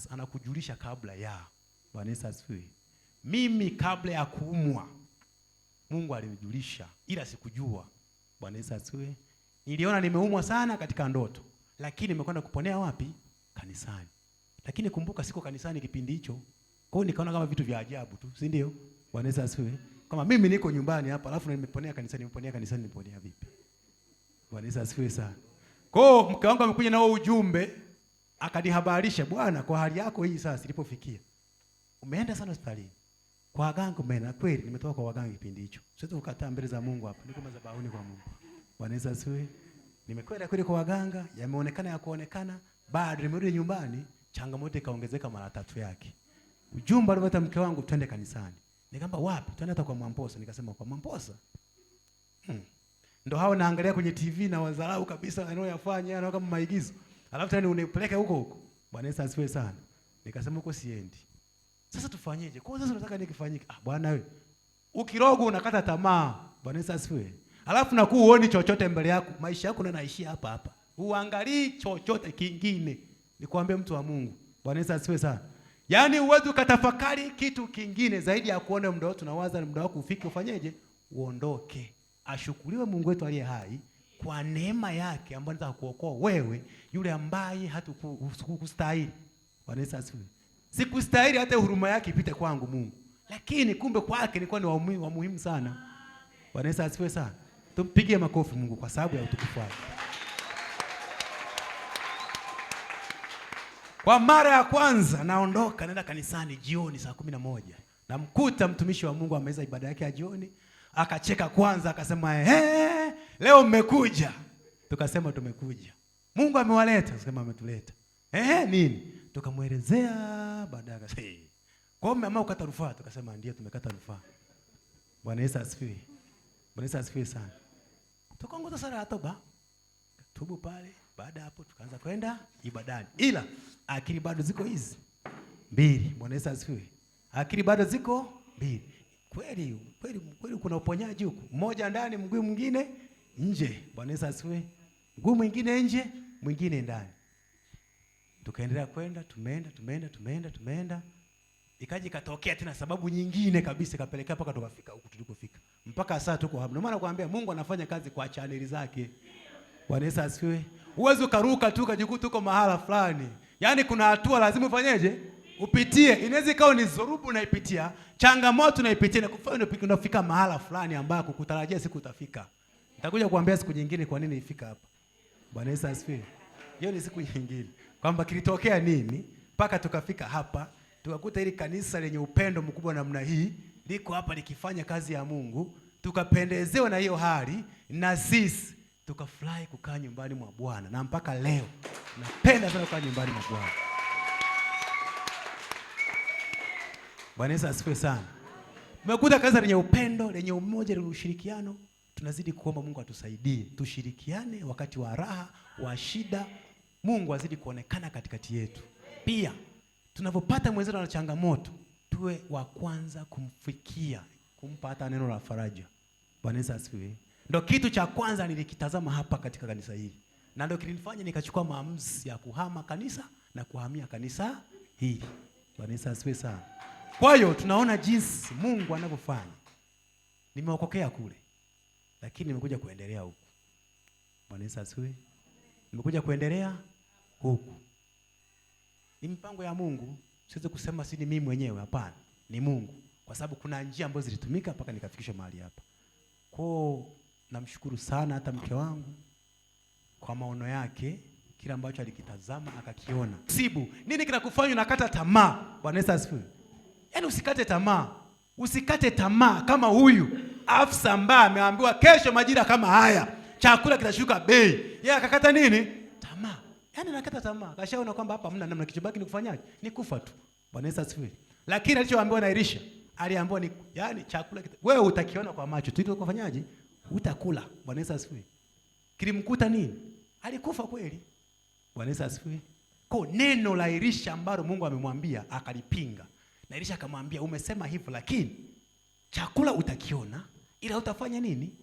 anakujulisha kabla ya. Bwana Yesu asifiwe. Mimi kabla ya kuumwa Mungu alinijulisha ila sikujua. Bwana Yesu asifiwe. Niliona nimeumwa sana katika ndoto, lakini nimekwenda kuponea wapi? Kanisani. Lakini kumbuka siko kanisani kipindi hicho. Kwa hiyo nikaona kama vitu vya ajabu tu, si ndio? Bwana Yesu asifiwe. Kama mimi niko nyumbani hapa alafu nimeponea kanisani, nimeponea vipi? Bwana Yesu asifiwe sana. Kwa hiyo mke wangu amekuja na ujumbe akanihabarisha, bwana kwa hali yako hii sasa ilipofikia. Umeenda sana hospitalini. Kwa waganga umeenda kweli, nimetoka kwa waganga kipindi hicho. Siwezi kukataa mbele za Mungu hapa. Niko madhabahuni kwa Mungu. Bwana Yesu asifiwe. Nimekwenda kweli kwa waganga, yameonekana ya kuonekana, bado nimerudi nyumbani, changamoto ikaongezeka mara 3 yake. Ujumbe alipata mke wangu twende kanisani. Nikamwambia wapi? Twende hata kwa Mwamposa. Nikasema kwa Mwamposa? Ndio hao naangalia kwenye TV na wadharau kabisa wanaoyafanya yana kama maigizo. Alafu tena unipeleka huko. Bwana Yesu asifiwe sana. Nikasema huko siendi. Sasa tufanyeje? Kwa sasa unataka nikifanyike? Bwana wewe. Ukirogo unakata tamaa. Bwana Yesu asifiwe. Alafu na kuuoni chochote mbele yako. Maisha yako yanaishia hapa hapa. Uangalii chochote kingine. Nikwambie mtu wa Mungu. Bwana Yesu asifiwe sana. Yaani uwezo ukatafakari kitu kingine zaidi ya kuona muda wote tunawaza muda wako ufike ufanyeje? Uondoke. Ashukuriwe Mungu wetu aliye hai kwa neema yake ambayo anataka kuokoa wewe yule ambaye hatukustahili. Bwana Yesu asifiwe. Sikustahili hata huruma yake ipite kwangu Mungu. Lakini kumbe kwake nilikuwa ni wa muhimu sana. Bwana Yesu asifiwe sana. Tumpigie makofi Mungu kwa sababu ya utukufu wake. Kwa mara ya kwanza naondoka naenda kanisani jioni saa 11. Namkuta mtumishi wa Mungu ameweza ibada yake ya jioni. Akacheka kwanza akasema, leo mmekuja." Tukasema tumekuja. "Mungu amewaleta." Tukasema ametuleta. Nini?" Tukamwelezea, baadaye akasema, "Kwa hiyo mama ukata rufaa?" Tukasema ndio tumekata rufaa. Bwana Yesu asifiwe. Bwana Yesu asifiwe sana. Tukaongoza sala ya toba. Tubu pale, baada hapo tukaanza kwenda ibadani. Ila akili bado ziko hizi 2. Bwana Yesu asifiwe. Akili bado ziko 2. Kweli kuna uponyaji huko. Mmoja ndani, mguu mwingine nje. Bwana Yesu asifiwe. Mguu mwingine nje, mwingine ndani. Tukaendelea kwenda, tumeenda. Ikaja ikatokea tena sababu nyingine kabisa ikapelekea mpaka tukafika huku tulikofika. Mpaka sasa tuko hapa. Ndio maana nakwambia Mungu anafanya kazi kwa chaneli zake. Bwana Yesu asifiwe. Uwezo karuka tu kajikuta uko mahala fulani. Yaani kuna hatua lazima ufanyeje? Upitie. Inaweza ikawa ni zorubu unaipitia, changamoto unaipitia na kufanya unafika mahala fulani ambako kutarajia siku utafika. Nitakuja kuambia siku nyingine kwa nini ifika hapa. Bwana Yesu asifiwe. Hiyo ni siku nyingine. Kwamba kilitokea nini mpaka tukafika hapa, tukakuta hili kanisa lenye upendo mkubwa namna hii liko hapa likifanya kazi ya Mungu, tukapendezewa na hiyo hali na sisi tukafurahi kukaa nyumbani mwa Bwana, na mpaka leo napenda sana kukaa nyumbani mwa Bwana. Bwana Yesu asifiwe sana. Tumekuta kanisa lenye upendo, lenye umoja, lenye ushirikiano. Tunazidi kuomba Mungu atusaidie, tushirikiane wakati wa raha, wa shida. Mungu azidi kuonekana katikati yetu. Pia tunapopata mwenzetu na changamoto, tuwe wa kwanza kumfikia, kumpa hata neno la faraja. Bwana Yesu asifiwe. Ndio kitu cha kwanza nilikitazama hapa katika kanisa hili. Na ndio kilinifanya nikachukua maamuzi ya kuhama kanisa na kuhamia kanisa hili. Bwana Yesu asifiwe sana. Kwa hiyo tunaona jinsi Mungu anavyofanya. Nimeokokea kule, lakini nimekuja kuendelea huku. Bwana Yesu asifiwe. Nimekuja kuendelea huku. Ni mpango ya Mungu. Siwezi kusema si ni mimi mwenyewe, hapana. Ni Mungu. Kwa sababu kuna njia ambazo zilitumika mpaka nikafikishwa mahali hapa. Kwa namshukuru sana hata mke wangu kwa maono yake, kila ambacho alikitazama akakiona. Sibu, nini kinakufanya unakata tamaa? Bwana Yesu asifiwe. Yaani usikate tamaa. Usikate tamaa kama huyu afisa ambaye ameambiwa kesho majira kama haya chakula kitashuka bei. Yeye akakata nini? Tamaa. Yaani nakata tamaa. Kashaona kwamba hapa hamna namna, kichobaki ni kufanyaje? Ni kufa tu. Bwana Yesu asifiwe. Lakini alichoambiwa na Elisha, aliambiwa ni yaani chakula wewe utakiona kwa macho tu, utafanyaje? Utakula. Bwana Yesu asifiwe. Kilimkuta nini? Alikufa kweli. Bwana Yesu asifiwe. Kwa neno la Elisha ambalo Mungu amemwambia akalipinga. Na Elisha akamwambia, umesema hivyo lakini chakula utakiona ila utafanya nini?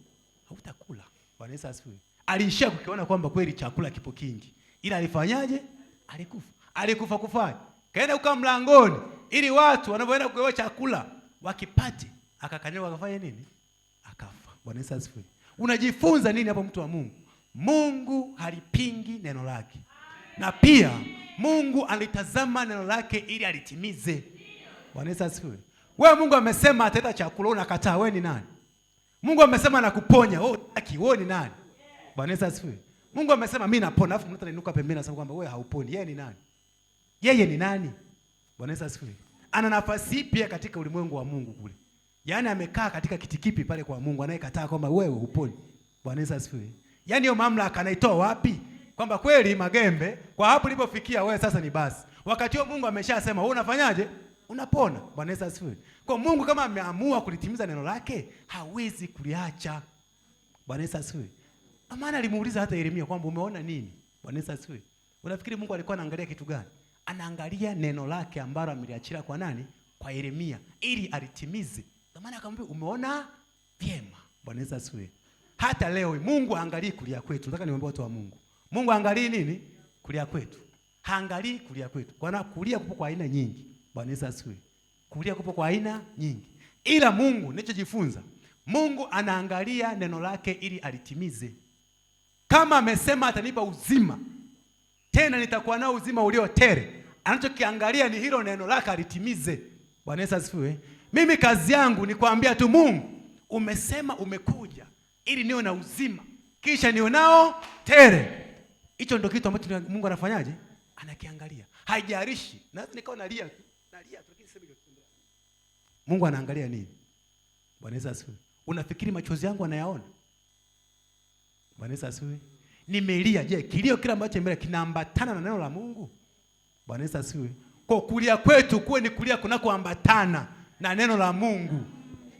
Hautakula. Bwana Yesu asifiwe. Aliishia kukiona kwamba kweli chakula kipo kingi. Ila alifanyaje? Alikufa. Alikufa kufaje? Kaenda uka mlangoni ili watu wanapoenda kupewa chakula wakipate, akakanywa akafanya nini? Akafa. Bwana Yesu asifiwe. Unajifunza nini hapo mtu wa Mungu? Mungu halipingi neno lake. Na pia Mungu alitazama neno lake ili alitimize. Bwana Yesu asifiwe. Wewe Mungu amesema ataleta chakula, unakataa, wewe ni nani? Mungu amesema nakuponya, wewe ni nani? Bwana Yesu asifiwe. Mungu amesema mimi napona, alafu mtu anainuka pembeni anasema kwamba wewe hauponi. Yeye ni nani? Yeye ni nani? Bwana Yesu asifiwe. Ana nafasi pia katika ulimwengu wa Mungu kule. Yaani amekaa katika kiti kipi pale kwa Mungu anayekataa kwamba wewe huponi. Bwana Yesu asifiwe. Yaani hiyo mamlaka anaitoa wapi? Kwamba kweli Magembe kwa hapo ulipofikia wewe sasa ni basi. Wakati huo Mungu ameshasema wewe unafanyaje? Unapona. Bwana Yesu asifiwe. Kwa Mungu kama ameamua kulitimiza neno lake, hawezi kuliacha. Bwana Yesu asifiwe. Maana alimuuliza hata Yeremia kwamba umeona nini? Bwana Yesu asifiwe. Unafikiri Mungu alikuwa anaangalia kitu gani? Anaangalia neno lake ambalo ameliachia kwa nani? Kwa Yeremia ili alitimize. Kwa maana akamwambia umeona vyema. Bwana Yesu asifiwe. Hata leo Mungu haangalii kulia kwetu. Nataka niwaambie watu wa Mungu. Mungu haangalii nini? Kulia kwetu. Haangalii kulia kwetu. Kwa kulia kupo kwa aina nyingi. Bwana Yesu asifiwe. Kulia kupo kwa aina nyingi. Ila Mungu nilichojifunza, Mungu anaangalia neno lake ili alitimize. Kama amesema atanipa uzima, tena nitakuwa nao uzima ulio tele, Anachokiangalia ni hilo neno lake alitimize. Bwana Yesu asifiwe. Mimi kazi yangu ni kuambia tu Mungu, umesema umekuja ili niwe na uzima, kisha niwe nao tele. Hicho ndio kitu ambacho Mungu anafanyaje? Anakiangalia. Haijalishi. Naweza nikawa nalia tu lakini sema Mungu anaangalia nini? Bwana Yesu asifiwe. Unafikiri machozi yangu anayaona? Bwana Yesu asifiwe. Nimelia, je, kilio kile ambacho mbele kinaambatana na neno la Mungu? Bwana Yesu asifiwe. Kwa kulia kwetu kuwe ni kulia kunakoambatana na neno la Mungu.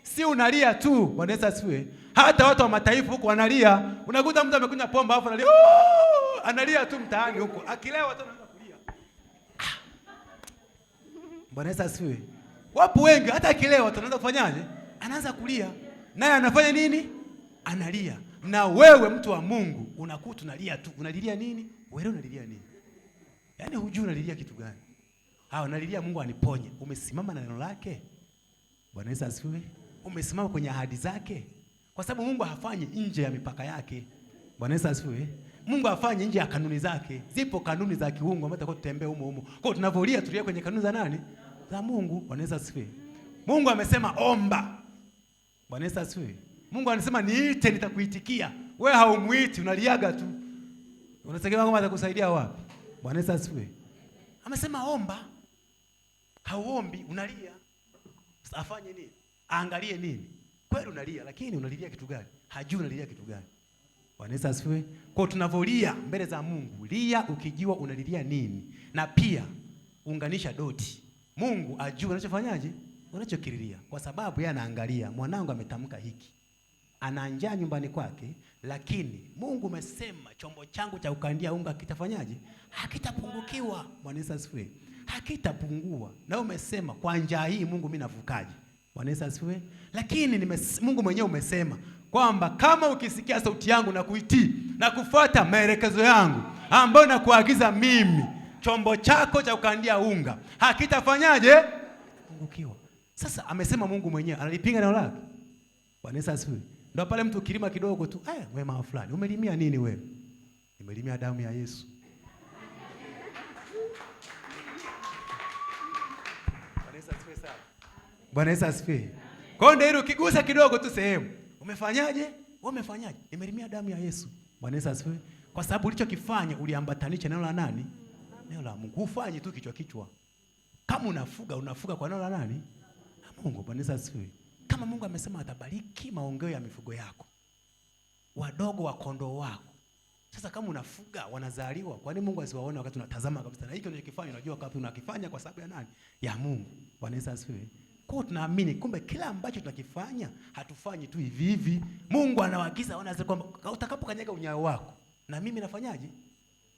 Si unalia tu. Bwana Yesu asifiwe. Hata watu wa mataifa huko wanalia. Unakuta mtu amekunywa pombe alafu analia. Analia tu mtaani huko. Akilewa tu anaanza kulia. Bwana Yesu asifiwe. Wapo wengi hata akilewa tu anaanza kufanyaje? Anaanza kulia. Naye anafanya nini? Analia. Na wewe mtu wa Mungu unakuta unalia tu. Unalilia nini? Wewe unalilia nini? Yaani hujui unalilia kitu gani? Unalilia Mungu aniponye. Umesimama na neno lake? Bwana Yesu asifiwe. Umesimama kwenye ahadi zake? Kwa sababu Mungu hafanyi nje ya mipaka yake. Bwana Yesu asifiwe. Mungu hafanyi nje ya kanuni zake. Zipo kanuni za kiungu ambazo tutembee humo. Kwa hiyo tunavolia tulia kwenye kanuni za nani? Za Mungu. Bwana Yesu asifiwe. Mungu amesema omba. Bwana Yesu asifiwe. Mungu anasema niite nitakuitikia. Wewe haumuiti, unaliaga tu. Unategemea kama atakusaidia wapi? Bwana Yesu asifiwe. Amesema omba. Hauombi, unalia. Sasa afanye nini? Aangalie nini? Kweli unalia, lakini unalilia kitu gani? Hajui unalilia kitu gani. Bwana Yesu asifiwe. Kwa tunavolia mbele za Mungu, lia ukijua unalilia nini. Na pia unganisha doti. Mungu ajue unachofanyaje? Unachokililia. Kwa sababu yeye anaangalia, mwanangu ametamka hiki. Ana njaa nyumbani kwake, lakini Mungu umesema chombo changu cha kukandia unga kitafanyaje? Hakitapungukiwa. Bwana Yesu asifiwe. Hakitapungua. Na umesema kwa njaa hii Mungu mimi navukaje? Bwana Yesu asifiwe. Lakini Mungu mwenyewe umesema kwamba kama ukisikia sauti yangu na kuitii na kufuata maelekezo yangu ambayo nakuagiza mimi, chombo chako cha kukandia unga hakitafanyaje? Pungukiwa. Sasa amesema Mungu mwenyewe, analipinga neno lake? Bwana Yesu asifiwe. Ndio pale mtu kilima kidogo tu, wema fulani, umelimia nini wewe? Nimelimia damu ya Yesu. Bwana Yesu asifiwe sana. Bwana Yesu asifiwe. Kwa hiyo ndio ukigusa kidogo tu sehemu, umefanyaje? Wewe umefanyaje? Nimelimia damu ya Yesu. Bwana Yesu asifiwe. Kwa sababu ulichokifanya uliambatanisha neno la nani? Neno la Mungu. Ufanye tu kichwa. Kama unafuga kwa neno la nani? Na Mungu. Bwana Yesu asifiwe. Kama Mungu amesema atabariki maongeo ya mifugo yako, wadogo wa kondoo wako. Sasa kama unafuga wanazaliwa, kwa nini Mungu asiwaone wakati unatazama kabisa? Na hiki unachokifanya unajua kama unakifanya kwa sababu ya nani? Ya Mungu. Bwana Yesu asifiwe. Kwa tunaamini kumbe kila ambacho tunakifanya hatufanyi tu hivi hivi. Mungu anawaagiza wanaweza kwamba utakapokanyaga unyayo wako na mimi nafanyaje?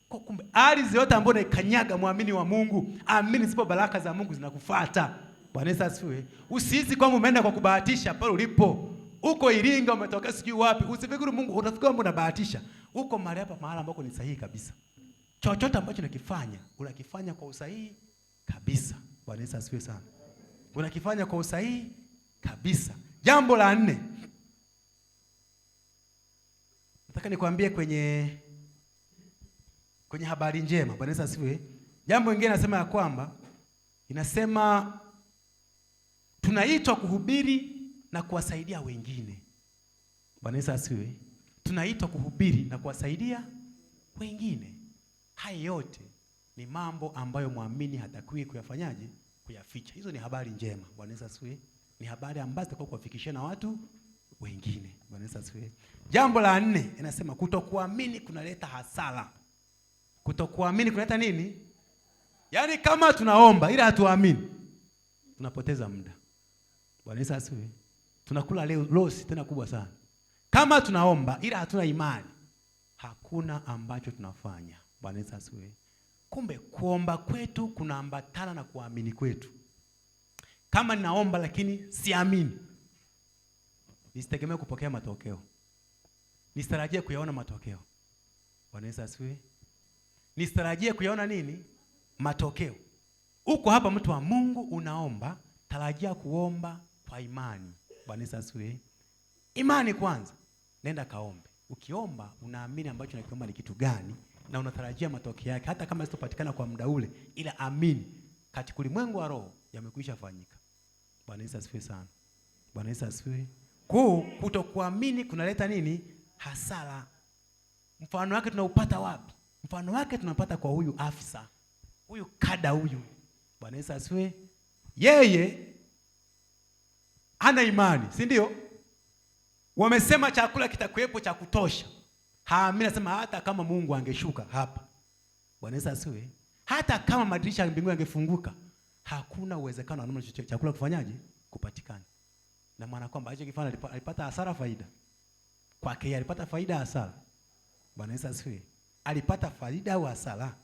Kwa kumbe ardhi yote ambayo unaikanyaga muamini wa Mungu, amini zipo baraka za Mungu zinakufuata. Bwana Yesu asifiwe. Usiizi kwamba umeenda kwa kubahatisha pale ulipo. Uko Iringa umetoka sijui wapi. Usifikiri Mungu utafikiri kwamba unabahatisha. Uko mahali hapa mahali ambako ni sahihi kabisa. Chochote ambacho unakifanya kwa usahihi kabisa. Bwana Yesu asifiwe sana. Unakifanya kwa usahihi kabisa. Jambo la 4. Nataka nikwambie kwenye habari njema. Bwana Yesu asifiwe. Jambo lingine nasema ya kwamba inasema tunaitwa kuhubiri na kuwasaidia wengine. Bwana Yesu asifiwe. Tunaitwa kuhubiri na kuwasaidia wengine. Haya yote ni mambo ambayo muamini hatakiwi kuyafanyaje? Kuyaficha. Hizo ni habari njema. Bwana Yesu asifiwe. Ni habari ambazo zitakuwa kuwafikishia na watu wengine. Bwana Yesu asifiwe. Jambo la 4 inasema kutokuamini kunaleta hasara. Kutokuamini kunaleta nini? Yaani kama tunaomba ila hatuamini, tunapoteza muda. Bwana Yesu asifiwe. Tunakula losi tena kubwa sana. Kama tunaomba ila hatuna imani, hakuna ambacho tunafanya. Bwana Yesu asifiwe. Kumbe kuomba kwetu kunaambatana na kuamini kwetu. Kama ninaomba lakini siamini, nisitegemee kupokea matokeo. Nisitarajie kuyaona matokeo. Bwana Yesu asifiwe. Nisitarajie kuyaona nini? Matokeo. Uko hapa mtu wa Mungu unaomba, tarajia kuomba kwa imani. Bwana Yesu asifiwe. Imani kwanza. Nenda kaombe. Ukiomba unaamini ambacho unakiomba ni kitu gani na unatarajia matokeo yake, hata kama sitopatikana kwa muda ule, ila amini katika ulimwengu wa roho yamekwisha fanyika. Bwana Yesu asifiwe sana. Bwana Yesu asifiwe. Kutokuamini kunaleta nini? Hasara. Mfano wake tunaupata wapi? Mfano wake tunapata kwa huyu afisa, huyu kada huyu. Bwana Yesu asifiwe. Yeye hana imani, si ndio? Wamesema chakula kitakuwepo cha kutosha. Haamini, anasema hata kama Mungu angeshuka hapa. Bwana Yesu asifiwe. Hata kama madirisha ya mbinguni yangefunguka, hakuna uwezekano wa chakula kufanyaje? Kupatikana. Na maana kwamba hicho kifanya alipata hasara faida. Kwake alipata faida hasara. Bwana Yesu asifiwe. Alipata faida au hasara?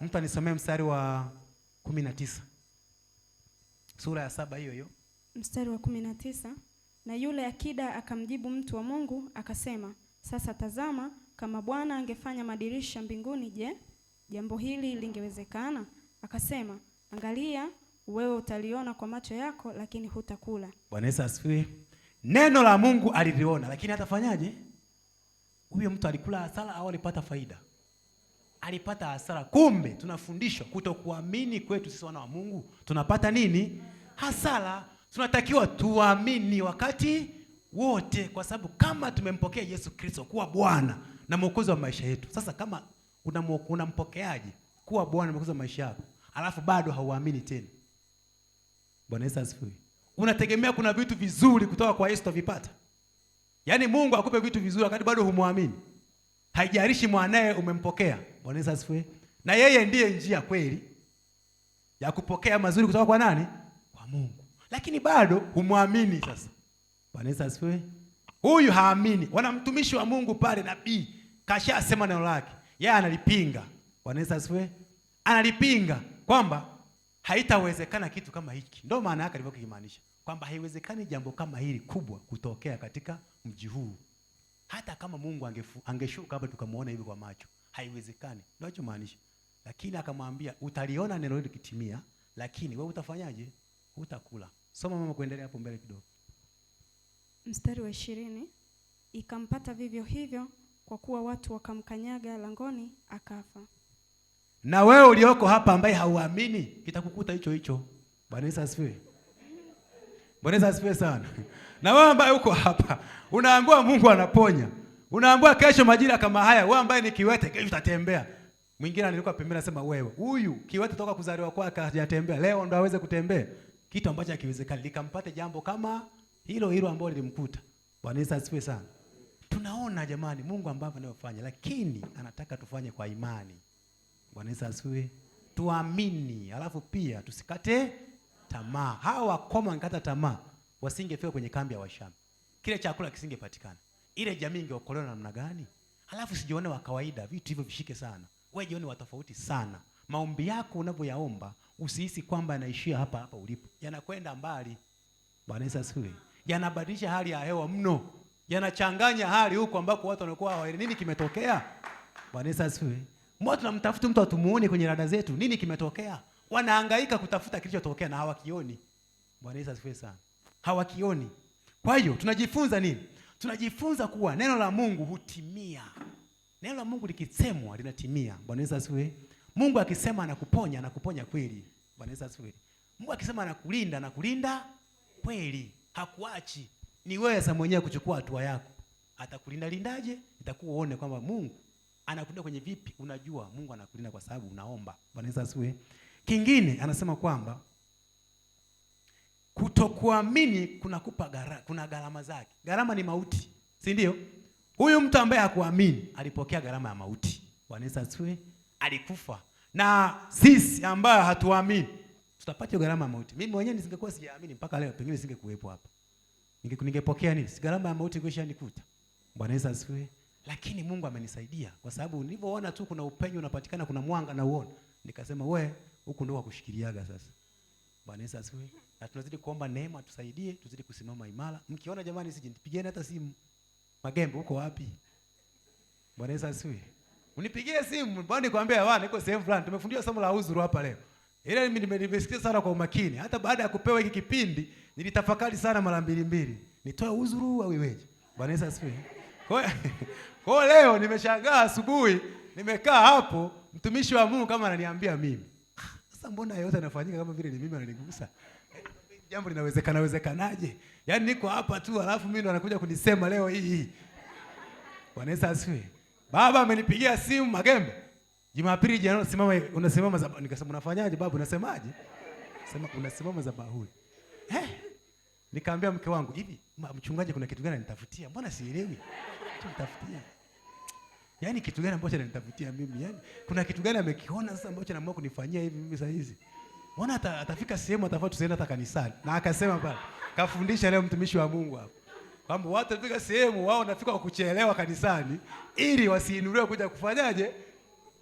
Mtu anisomee mstari wa 19. Sura ya 7 hiyo hiyo. Mstari wa 19. Na yule akida akamjibu mtu wa Mungu akasema, sasa tazama, kama Bwana angefanya madirisha mbinguni, je, jambo hili lingewezekana? Akasema, angalia, wewe utaliona kwa macho yako, lakini hutakula. Bwana Yesu asifiwe. Neno la Mungu aliliona, lakini atafanyaje? Huyo mtu alikula hasara au alipata faida? Alipata hasara. Kumbe tunafundishwa kutokuamini kwetu sisi wana wa Mungu tunapata nini? Hasara. Tunatakiwa tuamini wakati wote, kwa sababu kama tumempokea Yesu Kristo kuwa Bwana na Mwokozi wa maisha yetu. Sasa kama unampokeaje kuwa Bwana na Mwokozi wa maisha yako, alafu bado hauamini tena? Bwana Yesu asifiwe. Unategemea kuna vitu vizuri kutoka kwa Yesu tuvipata? Yaani Mungu akupe vitu vizuri wakati bado humwamini? Haijalishi mwanae umempokea. Bwana Yesu asifiwe. Na yeye ndiye njia kweli ya kupokea mazuri kutoka kwa nani? Kwa Mungu. Lakini bado humwamini sasa. Bwana Yesu asifiwe. Huyu haamini. Wana mtumishi wa Mungu pale, nabii kashasema neno lake, yeye analipinga. Bwana Yesu asifiwe. Analipinga kwamba haitawezekana kitu kama hiki. Ndio maana yake alivyokimaanisha kwamba haiwezekani jambo kama hili kubwa kutokea katika mji huu. Hata kama Mungu angeshuka hapa tukamuona hivi kwa macho, haiwezekani. Ndio hicho maanisha. Lakini akamwambia utaliona neno hili likitimia, lakini wewe utafanyaje? Utakula. Soma mama, kuendelea hapo mbele kidogo. Mstari wa 20. Ikampata vivyo hivyo, kwa kuwa watu wakamkanyaga langoni, akafa. Na wewe ulioko hapa ambaye hauamini, kitakukuta hicho hicho. Bwana Yesu asifiwe. Bwana Yesu asifiwe sana. Na wewe ambaye uko hapa, unaambiwa Mungu anaponya. Unaambiwa kesho majira kama haya, wewe ambaye ni kiwete kesho utatembea. Mwingine alikuwa pembeni anasema, wewe huyu kiwete toka kuzaliwa kwake hajatembea, leo ndo aweze kutembea. Kitu ambacho hakiwezekani. Likampate jambo kama hilo ambalo lilimkuta. Bwana Yesu asifiwe sana. Tunaona jamani Mungu ambavyo anayofanya, lakini anataka tufanye kwa imani. Bwana Yesu asifiwe. Tuamini, alafu pia tusikate tamaa. Hawa wakoma wangekata tamaa, wasingefika kwenye kambi ya Washami. Kile chakula kisingepatikana. Ile jamii ingeokolewa namna gani? Alafu sijione wa kawaida, vitu hivyo vishike sana. Wewe jione wa tofauti sana. Maombi yako unavyoyaomba, usihisi kwamba yanaishia hapa ulipo. Yanakwenda mbali. Bwana Yesu asifiwe. Yanabadilisha hali ya hewa mno. Yanachanganya hali huko ambako watu wanakuwa hawaelewi nini kimetokea. Bwana Yesu asifiwe. Mbona tunamtafuta mtu atumuone kwenye rada zetu? Nini kimetokea? Wanahangaika kutafuta kilichotokea na hawakioni. Bwana Yesu asifiwe sana. Hawakioni. Kwa hiyo tunajifunza nini? Tunajifunza kuwa neno la Mungu hutimia. Neno la Mungu likisemwa linatimia. Bwana Yesu asifiwe. Mungu akisema anakuponya, anakuponya kweli. Bwana Yesu asifiwe. Mungu akisema anakulinda, anakulinda kweli. Hakuachi. Ni wewe sasa mwenyewe kuchukua hatua yako. Atakulinda lindaje? Itakuwa uone kwamba Mungu anakulinda kwenye vipi. Unajua Mungu anakulinda kwa sababu unaomba. Bwana Yesu asifiwe. Kingine anasema kwamba kutokuamini kuna gharama zake. Gharama ni mauti, si ndio? Huyu mtu ambaye hakuamini alipokea gharama ya mauti. Bwana Yesu asifiwe. Alikufa. Na sisi ambao hatuamini tutapata hiyo gharama ya mauti. Mimi mwenyewe nisingekuwa sijaamini mpaka leo, pengine singekuwepo hapa. Ningepokea nini? Si gharama ya mauti ingeshanikuta. Bwana Yesu asifiwe. Lakini Mungu amenisaidia kwa sababu nilipoona tu kuna upenyo unapatikana, kuna mwanga na uone, nikasema huku ndio wakushikiliaga sasa. Bwana Yesu asifiwe. Na tunazidi kuomba neema tusaidie, tuzidi kusimama imara. Mkiona jamani sijinipigieni hata simu. Magembe uko wapi? Bwana Yesu asifiwe. Unipigie simu, bwana nikwambia bwana niko sehemu fulani. Tumefundishwa somo la uzuru hapa leo. Ile mimi nimesikia sana kwa umakini. Hata baada ya kupewa hiki kipindi nilitafakari sana mara mbili. Nitoe uzuru au iweje? Bwana Yesu asifiwe. Kwa leo nimeshangaa asubuhi Nimekaa hapo, mtumishi wa Mungu kama ananiambia mimi. Sasa mbona yote anafanyika kama vile ni mimi ananigusa? Jambo linawezekanaje? Yaani niko hapa tu alafu mimi ndo anakuja kunisema leo hii. Bwana Yesu asifiwe. Baba amenipigia simu Magembe. Jumapili jana unasimama za, nikasema unafanyaje baba, unasemaje? Sema unasimama za bahuri. Nikamwambia mke wangu, hivi mchungaji kuna kitu gani anitafutia? Mbona sielewi? Tunitafutia. Yaani kitu gani ambacho ananitafutia mimi? Yaani kuna kitu gani amekiona sasa ambacho anaamua kunifanyia hivi mimi saa hizi? Mbona atafika sehemu atafaa tusiende hata kanisani. Na akasema pale, kafundisha leo mtumishi wa Mungu hapo. Kwamba watu watafika sehemu wao wanafika kwa kuchelewa kanisani ili wasiinuliwe kuja kufanyaje?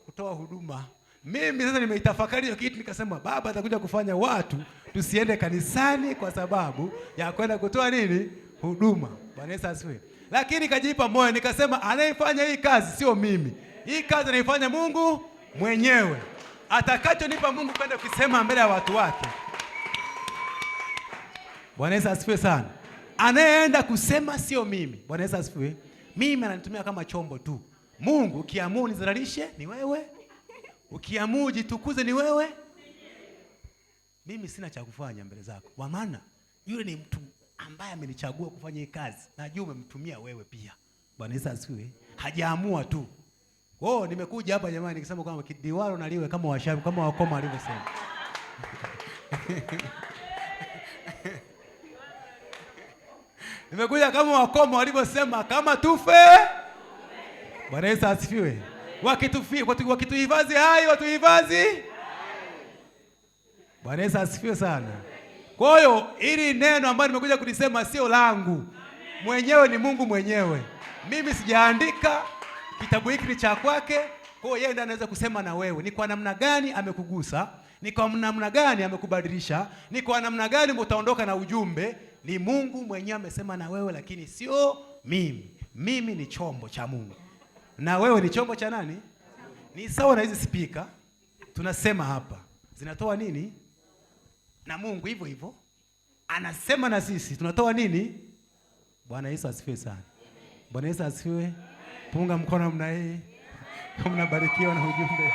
Kutoa huduma. Mimi sasa nimeitafakari hiyo kitu nikasema baba atakuja kufanya watu tusiende kanisani kwa sababu ya kwenda kutoa nini? Huduma. Bwana Yesu asifiwe. Lakini kajipa moyo nikasema anayefanya hii kazi sio mimi. Hii kazi anaifanya Mungu mwenyewe. Atakachonipa Mungu kwenda kusema mbele ya watu wake. Bwana Yesu asifiwe sana. Anayeenda kusema sio mimi. Bwana Yesu asifiwe. Mimi ananitumia kama chombo tu. Mungu ukiamua unizalishe ni wewe. Ukiamua jitukuze ni wewe. Mimi sina cha kufanya mbele zako. Kwa maana yule ni mtu ambaye amenichagua kufanya hii kazi. Najua umemtumia wewe pia. Bwana Yesu asifiwe. Hajaamua tu. Nimekuja hapa jamani nikisema kwamba kidiwalo na liwe kama washabu kama wakoma alivyosema. Nimekuja kama wakoma walivyosema kama tufe. Bwana Yesu asifiwe. Wakituhifadhi hai watuhifadhi. Bwana Yesu asifiwe sana. Kwa hiyo ili neno ambalo nimekuja kulisema sio langu. Mwenyewe ni Mungu mwenyewe. Mimi sijaandika, kitabu hiki ni cha kwake. Kwa hiyo yeye ndiye anaweza kusema na wewe. Ni kwa namna gani amekugusa? Ni kwa namna gani amekubadilisha? Ni kwa namna gani utaondoka na ujumbe? Ni Mungu mwenyewe amesema na wewe, lakini sio mimi. Mimi ni chombo cha Mungu. Na wewe ni chombo cha nani? Ni sawa na hizi speaker tunasema hapa. Zinatoa nini? Na Mungu hivyo hivyo anasema na sisi tunatoa nini? Bwana Yesu asifiwe sana. Bwana Yesu asifiwe. Punga mkono mna hii. Mnabarikiwa na ujumbe.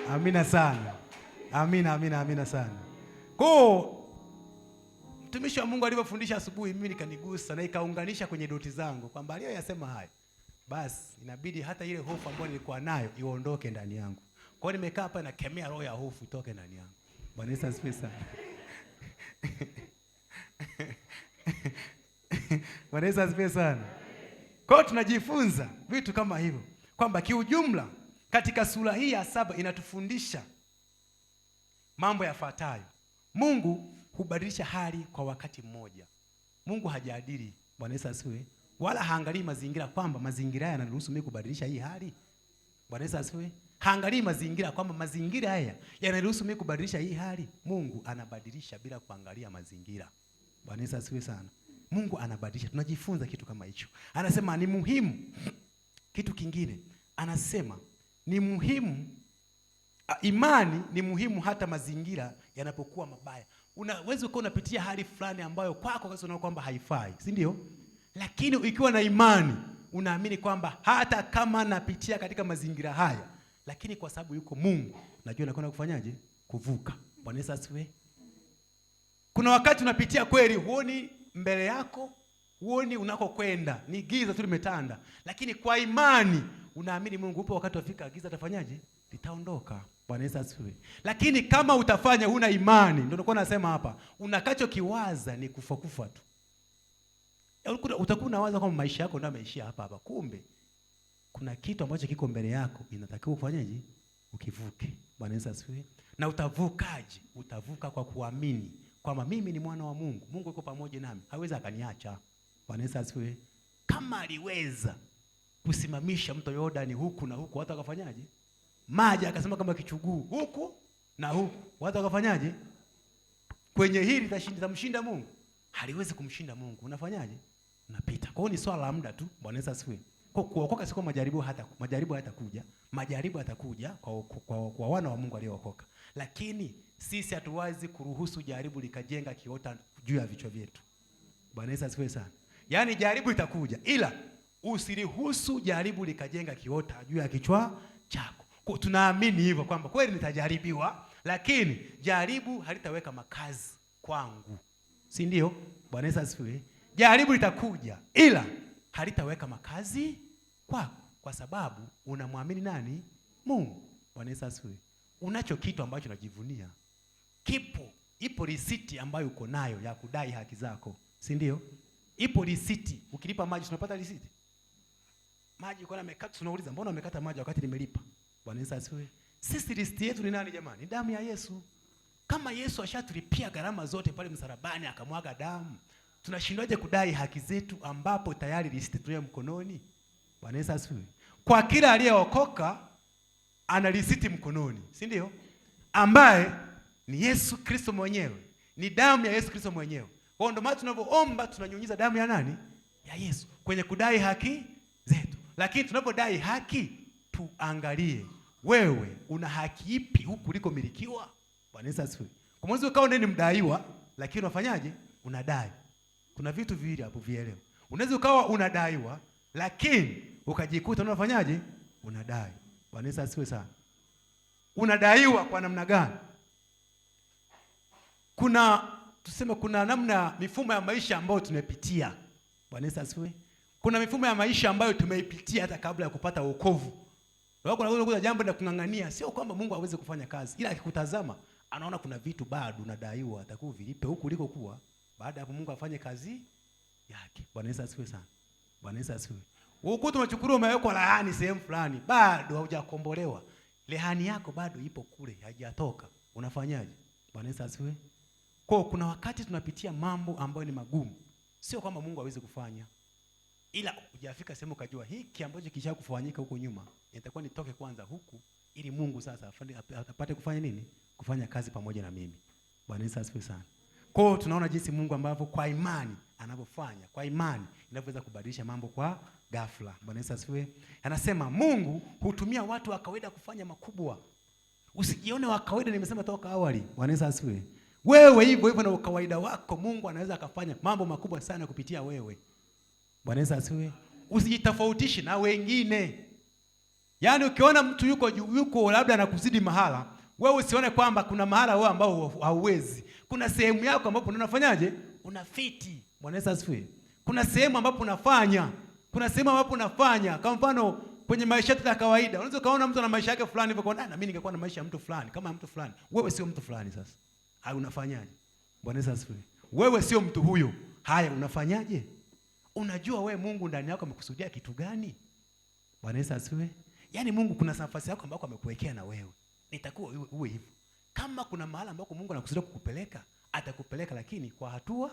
Amina sana. Amina sana. Kwa mtumishi wa Mungu alivyofundisha asubuhi mimi nikanigusa na ikaunganisha kwenye doti zangu kwamba aliyoyasema haya. Basi inabidi hata ile hofu ambayo nilikuwa nayo iondoke ndani yangu. Kwa hiyo nimekaa hapa na kemea roho ya hofu itoke ndani yangu. Bwana Yesu asifiwe sana. Bwana Yesu asifiwe sana. Kwa hiyo tunajifunza vitu kama hivyo kwamba kiujumla katika sura hii ya 7 inatufundisha mambo yafuatayo. Mungu hubadilisha hali kwa wakati mmoja. Mungu hajaadili. Bwana Yesu asifiwe. Wala haangalii mazingira kwamba mazingira haya yanaruhusu mimi kubadilisha hii hali. Bwana Yesu asifiwe. Haangalii mazingira kwamba mazingira haya yanaruhusu mimi kubadilisha hii hali. Mungu anabadilisha bila kuangalia mazingira. Bwana Yesu asifiwe sana. Mungu anabadilisha. Tunajifunza kitu kama hicho. Anasema ni muhimu. Kitu kingine anasema ni muhimu, imani ni muhimu hata mazingira yanapokuwa mabaya. Unaweza ukawa unapitia hali fulani ambayo kwako unaona kwamba haifai, si ndio? Lakini ukiwa na imani unaamini kwamba hata kama napitia katika mazingira haya, lakini kwa sababu yuko Mungu, najua nakwenda kufanyaje? Kuvuka. Bwana Yesu asifiwe. Kuna wakati unapitia kweli, huoni mbele yako, huoni unakokwenda, ni giza tu limetanda, lakini kwa imani unaamini Mungu upo, wakati wafika giza atafanyaje? Litaondoka. Bwana Yesu asifiwe. Lakini kama utafanya huna imani, ndio nakuwa nasema hapa, unakachokiwaza ni kufa tu. Utakuwa unawaza kwamba maisha yako ndio yameishia hapa. Kumbe kuna kitu ambacho kiko mbele yako, inatakiwa ufanyeje? Ukivuke. Bwana Yesu asifiwe. Na utavukaje? Utavuka kwa kuamini kwamba mimi ni mwana wa Mungu. Mungu yuko pamoja nami. Hawezi akaniacha. Bwana Yesu asifiwe. Kama aliweza kusimamisha mto Yordani huku na huku, watu wakafanyaje? Maji akasema kama kichuguu huku na huku, watu wakafanyaje? Kwenye hili tamshinda Mungu? Haliwezi kumshinda Mungu. Unafanyaje? Unapita. Kwa hiyo ni swala la muda tu. Bwana Yesu asifiwe. Kwa kuokoka sio majaribu hayatakuja. Majaribu yatakuja kwa wana wa Mungu aliookoka. Lakini sisi hatuwezi kuruhusu jaribu likajenga kiota juu ya vichwa vyetu. Bwana Yesu asifiwe sana. Yaani jaribu itakuja, ila Usiruhusu jaribu likajenga kiota juu ya kichwa chako. Kwa tunaamini hivyo kwamba kweli nitajaribiwa, lakini jaribu halitaweka makazi kwangu. Si ndio? Bwana Yesu asifiwe. Jaribu litakuja ila halitaweka makazi kwako, kwa sababu unamwamini nani? Mungu. Bwana Yesu asifiwe. Unacho kitu ambacho unajivunia. Ipo risiti ambayo uko nayo ya kudai haki zako. Si ndio? Ipo risiti. Ukilipa maji tunapata risiti. Maji uko na mekata, tunauliza mbona umekata maji wakati nimelipa? Bwana Yesu asifiwe. Sisi risiti yetu ni nani jamani? Ni damu ya Yesu. Kama Yesu ashatulipia gharama zote pale msalabani akamwaga damu, tunashindwaje kudai haki zetu ambapo tayari risiti tunayo mkononi? Bwana Yesu asifiwe. Kwa kila aliyeokoka ana risiti mkononi, si ndio? Ambaye ni Yesu Kristo mwenyewe. Ni damu ya Yesu Kristo mwenyewe. Kwa ndio maana tunapoomba tunanyunyiza damu ya nani? Ya Yesu kwenye kudai haki zetu. Lakini tunapodai haki tuangalie wewe una haki ipi huku kuliko milikiwa? Bwana Yesu asifiwe. Kwa mwanzo ukao nini mdaiwa, lakini unafanyaje? Unadai. Kuna vitu viwili hapo vielewe. Unaweza ukawa unadaiwa lakini ukajikuta unafanyaje? Unadai. Bwana Yesu asifiwe sana. Unadaiwa kwa namna gani? Kuna namna mifumo ya maisha ambayo tumepitia. Bwana Yesu asifiwe. Kuna mifumo ya maisha ambayo tumeipitia hata kabla ya kupata wokovu. Wako unakuta jambo la kungangania, sio kwamba Mungu hawezi kufanya kazi, ila akikutazama anaona kuna vitu bado unadaiwa, atakuwa vilipe huku ulikokuwa, baada ya Mungu afanye kazi yake. Bwana Yesu asifiwe sana. Bwana Yesu asifiwe. Huko tumechukuliwa umewekwa laani sehemu fulani, bado haujakombolewa. Laani yako bado ipo kule, haijatoka. Unafanyaje? Bwana Yesu asifiwe. Kwa kuna wakati tunapitia mambo ambayo ni magumu. Sio kwamba Mungu hawezi kufanya, ila hujafika sehemu kujua hiki ambacho kisha kufanyika huko nyuma, nitakuwa nitoke kwanza huku ili Mungu sasa apate kufanya nini? Kufanya kazi pamoja na mimi. Bwana Yesu asifiwe sana. Kwa hiyo tunaona jinsi Mungu ambavyo kwa imani anavyofanya, kwa imani inavyoweza kubadilisha mambo kwa ghafla. Bwana Yesu asifiwe. Anasema Mungu hutumia watu wa kawaida kufanya makubwa. Usijione wa kawaida, nimesema toka awali. Bwana Yesu asifiwe. Wewe hivyo na ukawaida wako Mungu anaweza akafanya mambo makubwa sana kupitia wewe. Bwana Yesu asifiwe. Usijitofautishe na wengine. Yaani ukiona mtu yuko labda anakuzidi mahala, wewe usione kwamba kuna mahala wewe ambao hauwezi. Kuna sehemu yako ambapo unafanyaje? Unafiti. Bwana Yesu asifiwe. Kuna sehemu ambapo unafanya. Kwa mfano kwenye maisha yetu ya kawaida, unaweza kaona mtu ana maisha yake fulani hivyo, kwa na mimi ningekuwa na maisha ya mtu fulani, kama mtu fulani. Wewe sio mtu fulani sasa. Hai, unafanyaje? Bwana Yesu asifiwe. Wewe sio mtu huyo. Haya, unafanyaje? Unajua wewe Mungu ndani yako amekusudia kitu gani? Bwana Yesu asifiwe. Yaani Mungu kuna nafasi yako ambako amekuwekea na wewe. Nitakuwa uwe hivyo. Kama kuna mahali ambako Mungu anakusudia kukupeleka, atakupeleka lakini kwa hatua.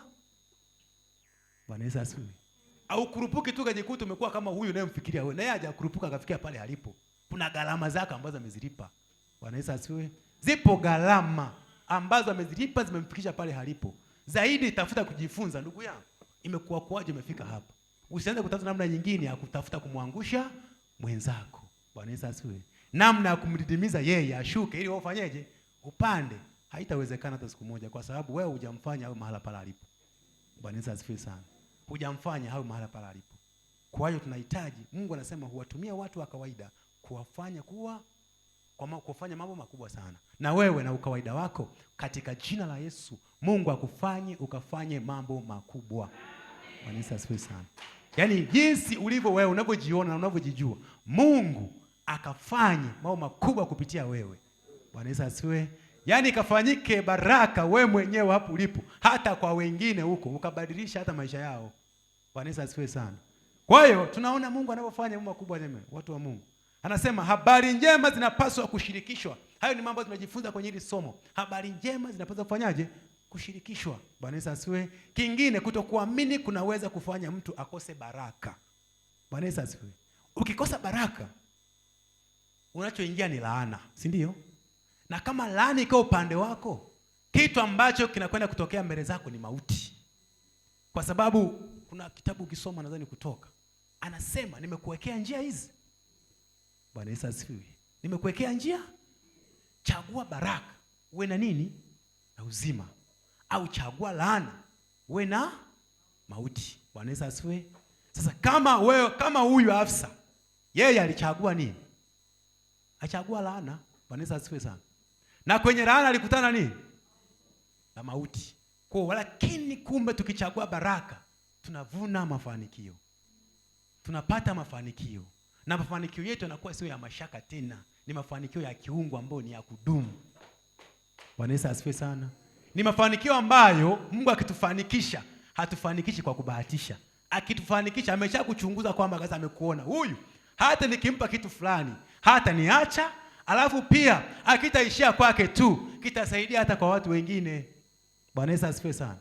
Bwana Yesu asifiwe. Au kurupuki tu kajikuta umekuwa kama huyu unayemfikiria wewe. Na yeye hajakurupuka akafikia pale alipo. Kuna gharama zake ambazo amezilipa. Bwana Yesu asifiwe. Zipo gharama ambazo amezilipa zimemfikisha pale halipo. Zaidi tafuta kujifunza ndugu yangu. Imekuwa kwaje umefika hapa? Usianze kutafuta namna nyingine ya kutafuta kumwangusha mwenzako. Bwana Yesu asifiwe. Namna ya kumdidimiza yeye ashuke ili wewe ufanyeje? Upande. Haitawezekana hata siku moja, kwa sababu wewe hujamfanya awe mahala pale alipo. Bwana Yesu asifiwe sana. Hujamfanya awe mahala pale alipo. Kwa hiyo tunahitaji, Mungu anasema huwatumia watu wa kawaida kuwafanya kufanya mambo makubwa sana. Na wewe na ukawaida wako katika jina la Yesu, Mungu akufanye ukafanye mambo makubwa. Bwana Yesu asifiwe sana. Yaani jinsi ulivyo wewe, unavyojiona na unavyojijua, Mungu akafanye mambo makubwa kupitia wewe. Bwana Yesu asifiwe. Yaani ikafanyike baraka wewe mwenyewe hapo ulipo, hata kwa wengine huko, ukabadilisha hata maisha yao. Bwana Yesu asifiwe sana. Kwa hiyo tunaona Mungu anapofanya mambo makubwa jamani, watu wa Mungu. Anasema habari njema zinapaswa kushirikishwa. Hayo ni mambo tunajifunza kwenye hili somo. Habari njema zinapaswa kufanyaje? Kushirikishwa. Bwana Yesu asifiwe. Kingine, kutokuamini kunaweza kufanya mtu akose baraka. Bwana Yesu asifiwe. Ukikosa baraka, unachoingia ni laana, si ndio? Na kama laana iko upande wako, kitu ambacho kinakwenda kutokea mbele zako ni mauti. Kwa sababu kuna kitabu ukisoma nadhani Kutoka, anasema nimekuwekea njia hizi. Bwana Yesu asifiwe. Nimekuwekea njia, chagua baraka uwe na nini? Na uzima. Au chagua laana uwe na mauti. Bwana Yesu asifiwe. Sasa kama huyu afisa, yeye alichagua nini? Achagua laana. Bwana Yesu asifiwe sana. Na kwenye laana alikutana nini? Na mauti. Kwa lakini kumbe tukichagua baraka, tunavuna mafanikio. Tunapata mafanikio. Na mafanikio yetu yanakuwa sio ya mashaka tena, ni mafanikio ya kiungu ambayo ni ya kudumu. Bwana Yesu asifiwe sana. Ni mafanikio ambayo Mungu akitufanikisha, hatufanikishi kwa kubahatisha. Akitufanikisha amesha kuchunguza kwamba kaza amekuona huyu, hata nikimpa kitu fulani hata niacha, alafu pia akitaishia kwake tu kitasaidia hata kwa watu wengine. Bwana Yesu asifiwe sana.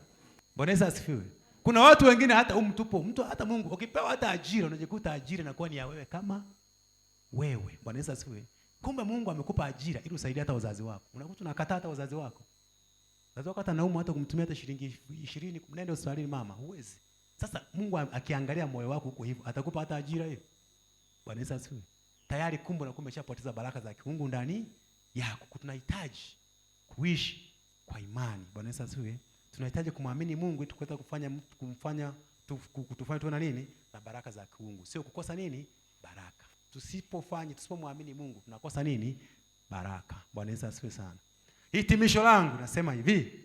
Bwana Yesu asifiwe. Kuna watu wengine hata mtu hata Mungu ukipewa hata ajira, unajikuta ajira inakuwa ni ya wewe kama wewe. Bwana Yesu asifiwe. Kumbe Mungu amekupa ajira ili usaidie hata wazazi wako. Unakuta unakataa hata wazazi wako. Wazazi wako hata naumu hata kumtumia hata shilingi 20 nenda hospitalini mama, huwezi. Sasa Mungu akiangalia moyo wako huko hivyo, atakupa hata ajira hiyo. Bwana Yesu asifiwe. Tayari kumbe umeshapoteza baraka za kiungu ndani yako. Tunahitaji kuishi kwa imani. Bwana Yesu asifiwe. Tunahitaji kumwamini Mungu ili tuweze kutufanya tuwe nini? Na baraka za kiungu. Sio kukosa nini? Baraka. Tusipomwamini Mungu tunakosa nini? Baraka. Bwana Yesu asifiwe sana. Hitimisho langu nasema hivi.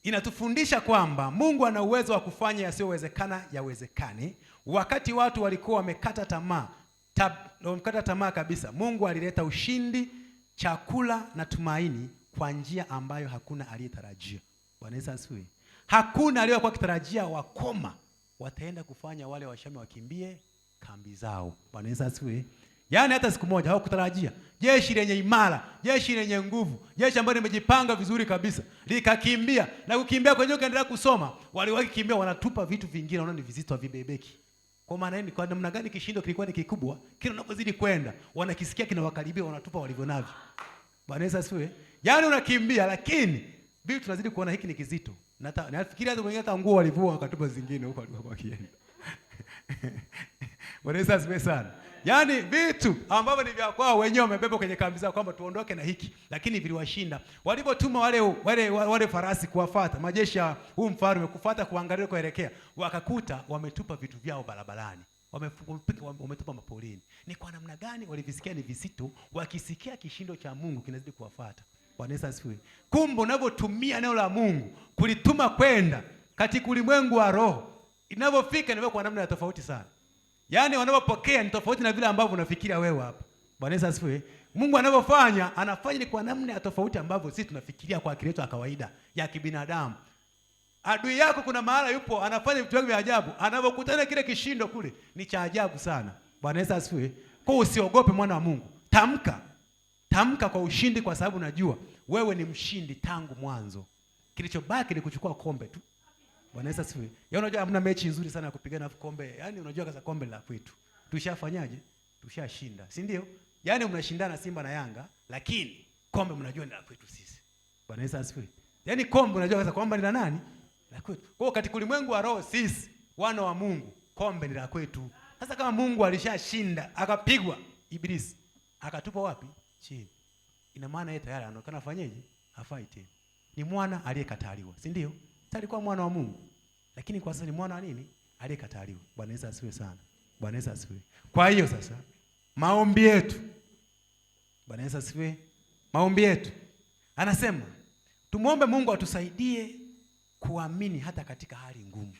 Inatufundisha kwamba Mungu ana uwezo wa kufanya yasiyowezekana yawezekane. Wakati watu walikuwa wamekata tamaa kabisa, Mungu alileta ushindi, chakula na tumaini kwa njia ambayo hakuna aliyetarajia. Bwana Yesu asifiwe. Hakuna aliyekuwa akitarajia wakoma wataenda kufanya wale Washami wakimbie kambi zao. Bwana Yesu asifiwe. Yaani hata siku moja hawakutarajia jeshi lenye imara, jeshi lenye nguvu, jeshi ambalo limejipanga vizuri kabisa likakimbia, na kukimbia kwenyewe kaendelea kusoma, wale wakikimbia wanatupa vitu vingine, wanaona ni vizito havibebeki. Kwa maana ni kwa namna gani kishindo kilikuwa ni kikubwa, kila unapozidi kwenda wanakisikia kinawakaribia, wanatupa walivyo navyo. Bwana Yesu asifiwe. Yaani unakimbia lakini vitu tunazidi kuona hiki ni kizito. Nafikiri hata wengine hata nguo walivua wakatupa zingine huko walikuwa kienda. Bwana Yesu asifiwe sana. Yaani vitu ambavyo ni vya kwao wenyewe wamebeba kwenye kambi zao kwamba tuondoke na hiki, lakini viliwashinda. Walipotuma wale farasi kuwafuata, majeshi ya huu mfalme kufuata kuangalia kuelekea, wakakuta wametupa vitu vyao barabarani. Wametupa mapolini. Ni kwa namna gani walivisikia ni visito, wakisikia kishindo cha Mungu kinazidi kuwafuata. Bwana Yesu asifiwe. Kumbe unavyotumia neno la Mungu kulituma kwenda katika ulimwengu wa roho, inavyofika ni kwa namna ya tofauti sana. Yaani wanapopokea ni tofauti na vile ambavyo unafikiria wewe hapa. Bwana Yesu asifiwe. Mungu anapofanya, anafanya ni kwa namna ya tofauti ambavyo sisi tunafikiria kwa akili yetu ya kawaida ya kibinadamu. Adui yako kuna mahala yupo anafanya vitu vya ajabu, anapokutana kile kishindo kule ni cha ajabu sana. Bwana Yesu asifiwe. Kwa usiogope mwana wa Mungu. Tamka kwa ushindi, kwa sababu unajua wewe ni mshindi tangu mwanzo. Kilichobaki ni kuchukua kombe tu. Bwana Yesu asifiwe. Yaani unajua hamna mechi nzuri sana ya kupigana kombe. Yaani unajua kaza kombe la kwetu. Tushafanyaje? Tushashinda. Si ndio? Yaani mnashindana Simba na Yanga, lakini kombe mnajua ni la kwetu sisi. Bwana Yesu asifiwe. Yaani kombe unajua kaza kwamba ni la nani? La kwetu. Kwa katika ulimwengu wa roho sisi wana wa Mungu, kombe ni la kwetu. Sasa kama Mungu alishashinda, akapigwa Ibilisi, akatupa wapi? Chini. Ina maana yeye tayari anaonekana afanyeje? Hafai tena. Ni mwana aliyekataliwa, si ndio? Alikuwa mwana wa Mungu, lakini kwa sasa ni mwana wa nini? Aliyekataliwa. Bwana Yesu asifiwe sana. Bwana Yesu asifiwe. Kwa hiyo sasa maombi yetu, Bwana Yesu asifiwe, maombi yetu anasema tumuombe Mungu atusaidie kuamini hata katika hali ngumu.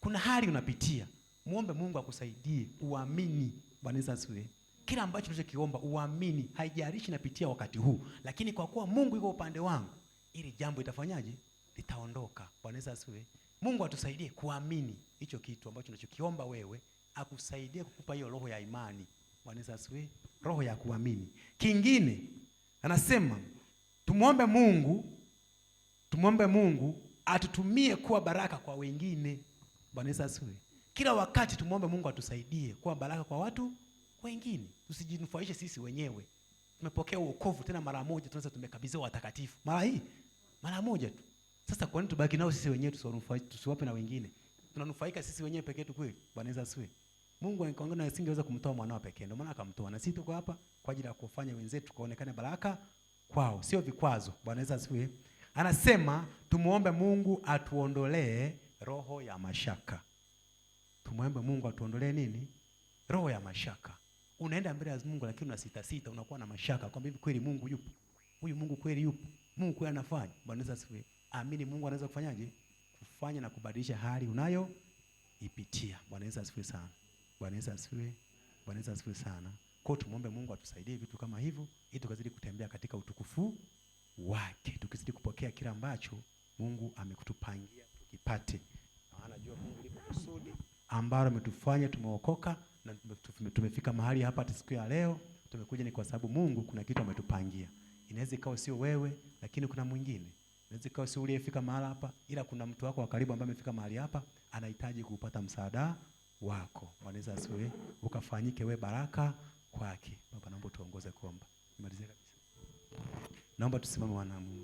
Kuna hali unapitia, muombe Mungu akusaidie uamini. Bwana Yesu asifiwe. Kila ambacho unachokiomba uamini, haijalishi napitia wakati huu, lakini kwa kuwa Mungu yuko upande wangu, ili jambo itafanyaje? Litaondoka. Bwana Yesu asifiwe. Mungu atusaidie kuamini hicho kitu ambacho unachokiomba wewe, akusaidie kukupa hiyo roho ya imani. Bwana Yesu asifiwe. Roho ya kuamini. Kingine anasema tumuombe Mungu atutumie kuwa baraka kwa wengine. Bwana Yesu asifiwe. Kila wakati tumuombe Mungu atusaidie kuwa baraka kwa watu wengine. Tusijinufaishe sisi wenyewe. Tumepokea wokovu tena mara moja, tunaweza tumekabidhiwa watakatifu mara moja tu. Sasa kwa nini tubaki nao sisi wenyewe tusiwape na wengine? Tunanufaika sisi wenyewe pekee tu kweli? Bwana Yesu asifiwe. Mungu angekuwa asingeweza kumtoa mwanao pekee, ndio maana akamtoa. Na sisi tuko hapa kwa ajili ya kufanya wenzetu kuonekana baraka kwao, sio vikwazo. Bwana Yesu asifiwe. Anasema tumuombe Mungu atuondolee roho ya mashaka. Tumwombe Mungu atuondolee nini? Roho ya mashaka. Unaenda mbele ya Mungu lakini una sita sita, unakuwa na mashaka kwamba hivi kweli Mungu yupo? Huyu Mungu kweli yupo? Mungu kweli anafanya? Bwana Yesu asifiwe. Amini Mungu anaweza kufanyaje? Kufanya na kubadilisha hali unayo ipitia. Bwana Yesu asifiwe sana. Bwana Yesu asifiwe. Bwana Yesu asifiwe sana. Kwa tumwombe Mungu atusaidie vitu kama hivyo ili tukazidi kutembea katika utukufu wake. Tukizidi kupokea kila ambacho Mungu amekutupangia tukipate. Maana jua Mungu lipo kusudi ambalo ametufanya tumeokoka na tumefika mahali hapa hata siku ya leo. Tumekuja ni kwa sababu Mungu kuna kitu ametupangia. Inaweza ikawa sio wewe lakini kuna mwingine. Inaweza ikawa sio uliyefika mahali hapa ila kuna mtu wako wa karibu ambaye amefika mahali hapa anahitaji kupata msaada wako. Bwana Yesu asifiwe. Ukafanyike we baraka kwake. Baba naomba tuongoze kuomba. Nimalizie kabisa. Naomba tusimame wana Mungu.